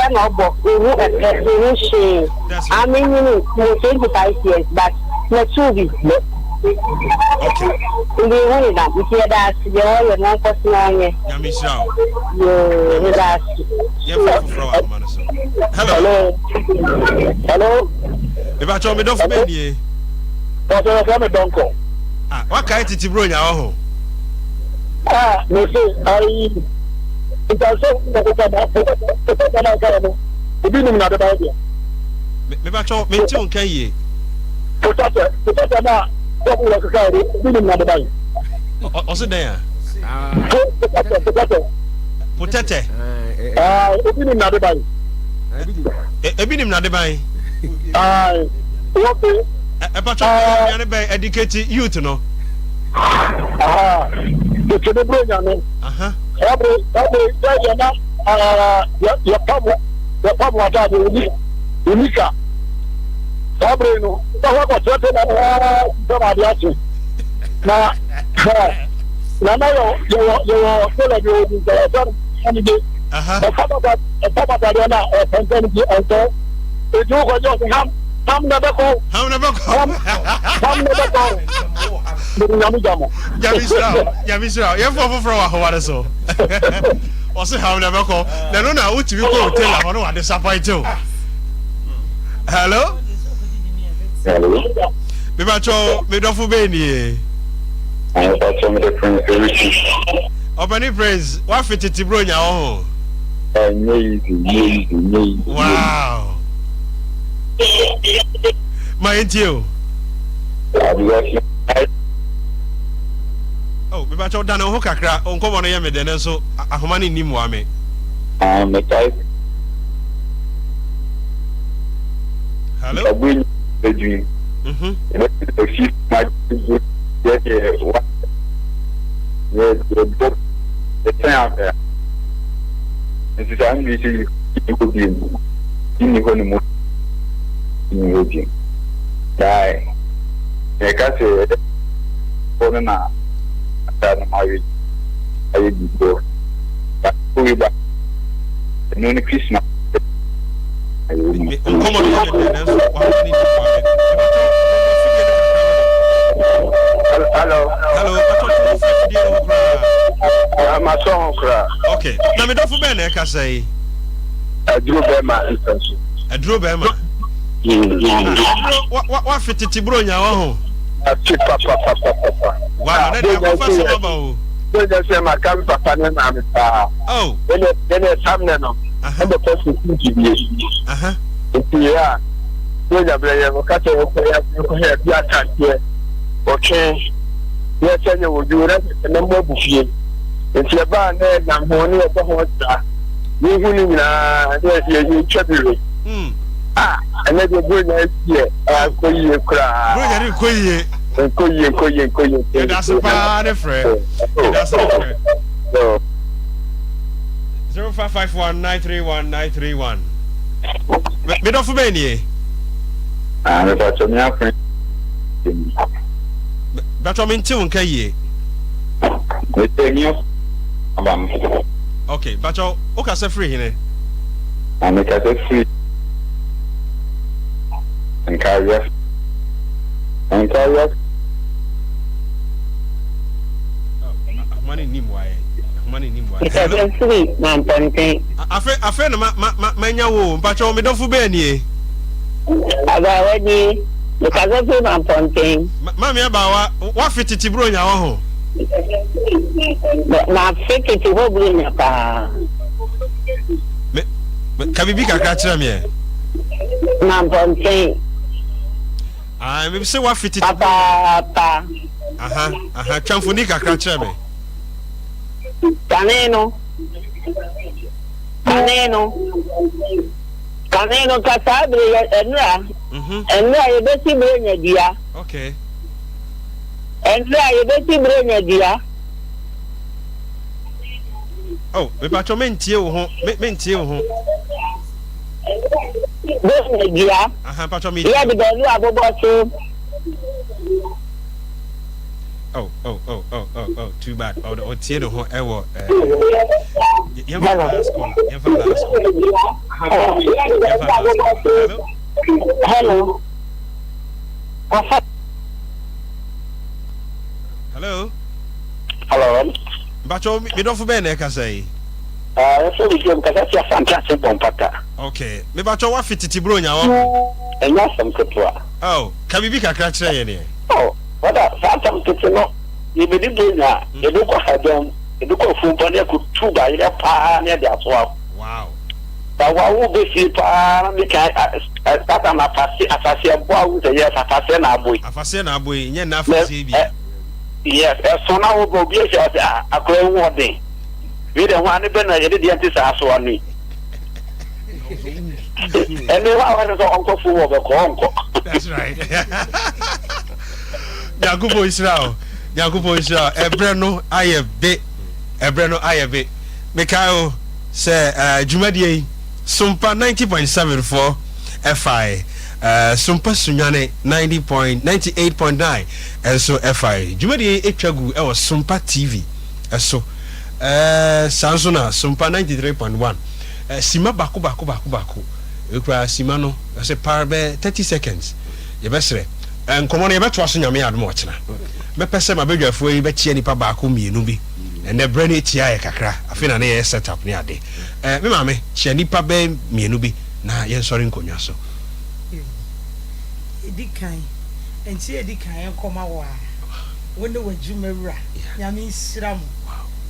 young book, we I mean, you 25 years, but not 2 weeks. Okay. In the one that we hear that you're not personal. Yamisha. Hello. Hello. If I told me don't forget you. What kind of bro nya ho? Me say I it also obi nim na de ba dia. Me ba cho me ti on kan ye. Potato na obi lo ka ri obi nim na de ba. O se den Potato. Obi nim na de ba. Ebi nim na de ba. Okay. Pacho be educate youth no. The children no. Every na ya pamu ata de unika. Every no. Tawa ko tete na ma dia chi. Na yo tele de o di so ani de. The papa na pension ki ento. E ju ko jo ham never go. Yamisha, you for what so. Also, how never go. Then no, now, you go tell her what disappoint you. Hello? Bibacho, Midofu Beni. Open praise. What fit it, bro? Wow. My auntie. Oh, me bacho dana ho kakra onko wono ye me den so ahoma ni nim wa me. Me type. Hello. The die. I can't say for na marriage. I did go. But we back. No Christmas. Hello. I'm a song. Okay. Now me don't forget I can say. I drew Bema. I drew Bema. What fit it bro nya ho? Papa. Wow, na dey go fast baba o. Don't just say my papa na me pa. Oh. Then some no. ebe person TV ya no jabra ya ko kata ko ya bi atake okay ya tanya wojura na mo bufie nti ba na na ho ni ko ho ta ni hunu na ya chebire ana de bro na tie ko yie kra bro ya ri ko yie that's a bad friend that's a friend 0551931931 me do fu be ni me ba to me afren but I mean tun ka yie me tenio abam okay but o ka se free hine me ka se free encourage money ni mwae free man ponte afe na manya wo mpacho me dofu be ni aba wadi me ka se free man ponte mami aba wa fititi bro nya wo ho na fititi ho bro nya pa me ka bibi kakra kira me man ponte me say wa fititi pa aha chamfoni kakra kira me Caneno kasabre enra ye beti brenya dia okay enra ye beti brenya dia oh me pa cho mentie wo ho mentie wo ho brenya dia aha pa cho me ya de belu abobo so oh too bad oh tie no ho ewo hello Bacho me don't for be na ka say so we game ka say fantastic bompata okay me bacho wa fititi bro nya wa enya sam ketwa oh ka bibi kakra kire ye ne oh wada fatam kitino yebedi bunya eduko hadam eduko fumpa ne ku tuba ile pa ne dia so wow wa wo be fi pa mi ka ata na pasi asase ebo awu se yes afase na aboy nye na afase bi yes so na wo go bi e se akwa wo de we de ho ane be na yede dia ntisa so ani ene wa so onko fu wo be ko onko that's right Yakubo Israel ebre no ayebe Mekayo say Jumadi Sompa 90.74 FI Sompa Sunyane 98.9 and so FI Jumadi etwagu e was Sompa TV so Sansona Sompa 93.1 Sima bako ekwa Sima no say parabe 30 seconds yebesre nkomo no yebeto aso nyame adom ochena me pese ma bedwafo yi be tie nipa baako mienu bi ene brand etia ye kakra afina na ye setup ni ade me mame tie nipa be mienu bi na ye nsori nkonwa so edikan enchi edikan enkoma wa wone wajumewura nyame nsira mu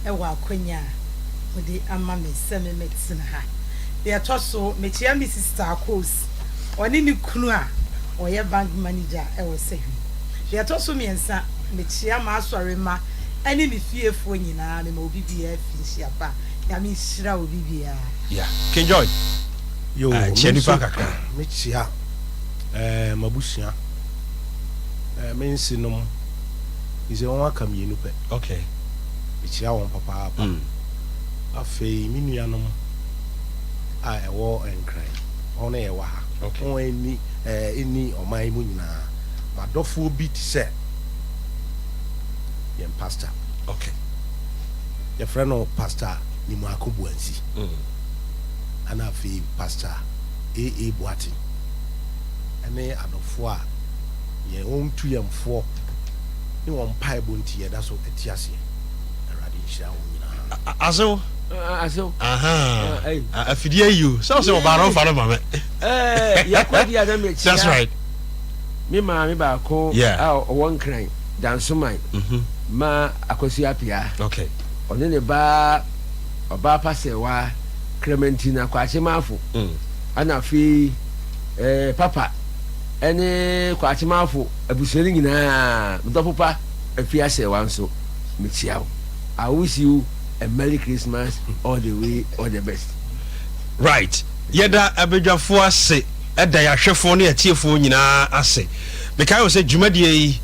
e wa akwanya odi ama me seme medicine ha de atoso me chia mi sister akos oni ni kunu a oye bank manager e wo sehi de atoso mi ensa me chia ma asore ma ani mi fiefo nyina me ma obi bia finishia pa nyame nsira obi bia yeah King Joy yo cheni pa kakra me chia mabusia mensinom ize won aka mienu pe okay chia won papa afei minuanom a ewo enkran ona ye wa ha okay on eni omai mu nyina madofo bi ti se yem pastor okay your friend no pastor ni mu akobuansi ana afei pastor AA Boati ene adofo a ye on tu yemfo ni won paibo nti ye da so etiase erade nhia wo nyina aso afidie you so obaron fa no mame yakwadi adam me chia that's right me ba ko won kran dansuman ma akosi apia okay one ne ba oba pasewa Clementina Kwachimafo ana fi papa ene Kwachimafo abusori nyina mtopopa afia se wanso mechiawo. I wish you a Merry Christmas all the way, all the best. Right. Yeda abedwafo ase eda ya hwefo ne atiefo nyina ase. Mekai wo se dwumadie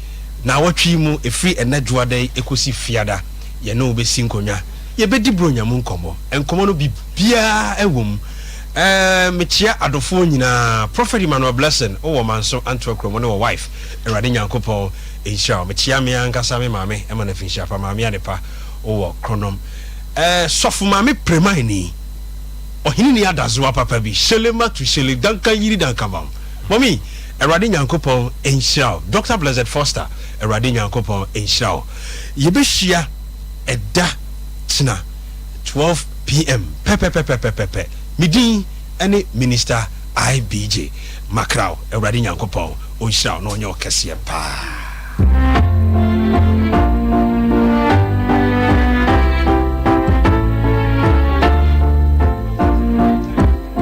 na watwi mu efri enadwoade ekosi fiada ye no obesi nkonya ye bedi bronya mu nkomo enkomo no bibia ewom mechia adofo nyina Prophet Emmanuel Blessing o manso Antwerp ne wo wife Erade Nyankopon insha mechia me ankasa me maame e mana finsha pa maame adepa o kronom sofu maame premani ohini ni adazo papa bi shelema to shele danka yiri danka bam mommy Erade Nyankopon insha Dr. Blessed Foster Erade Nyankopon insha yebehia eda tina 12 p.m. pepe midin any minister IBJ Macrao Erade Nyankopon insha no nyo kese pa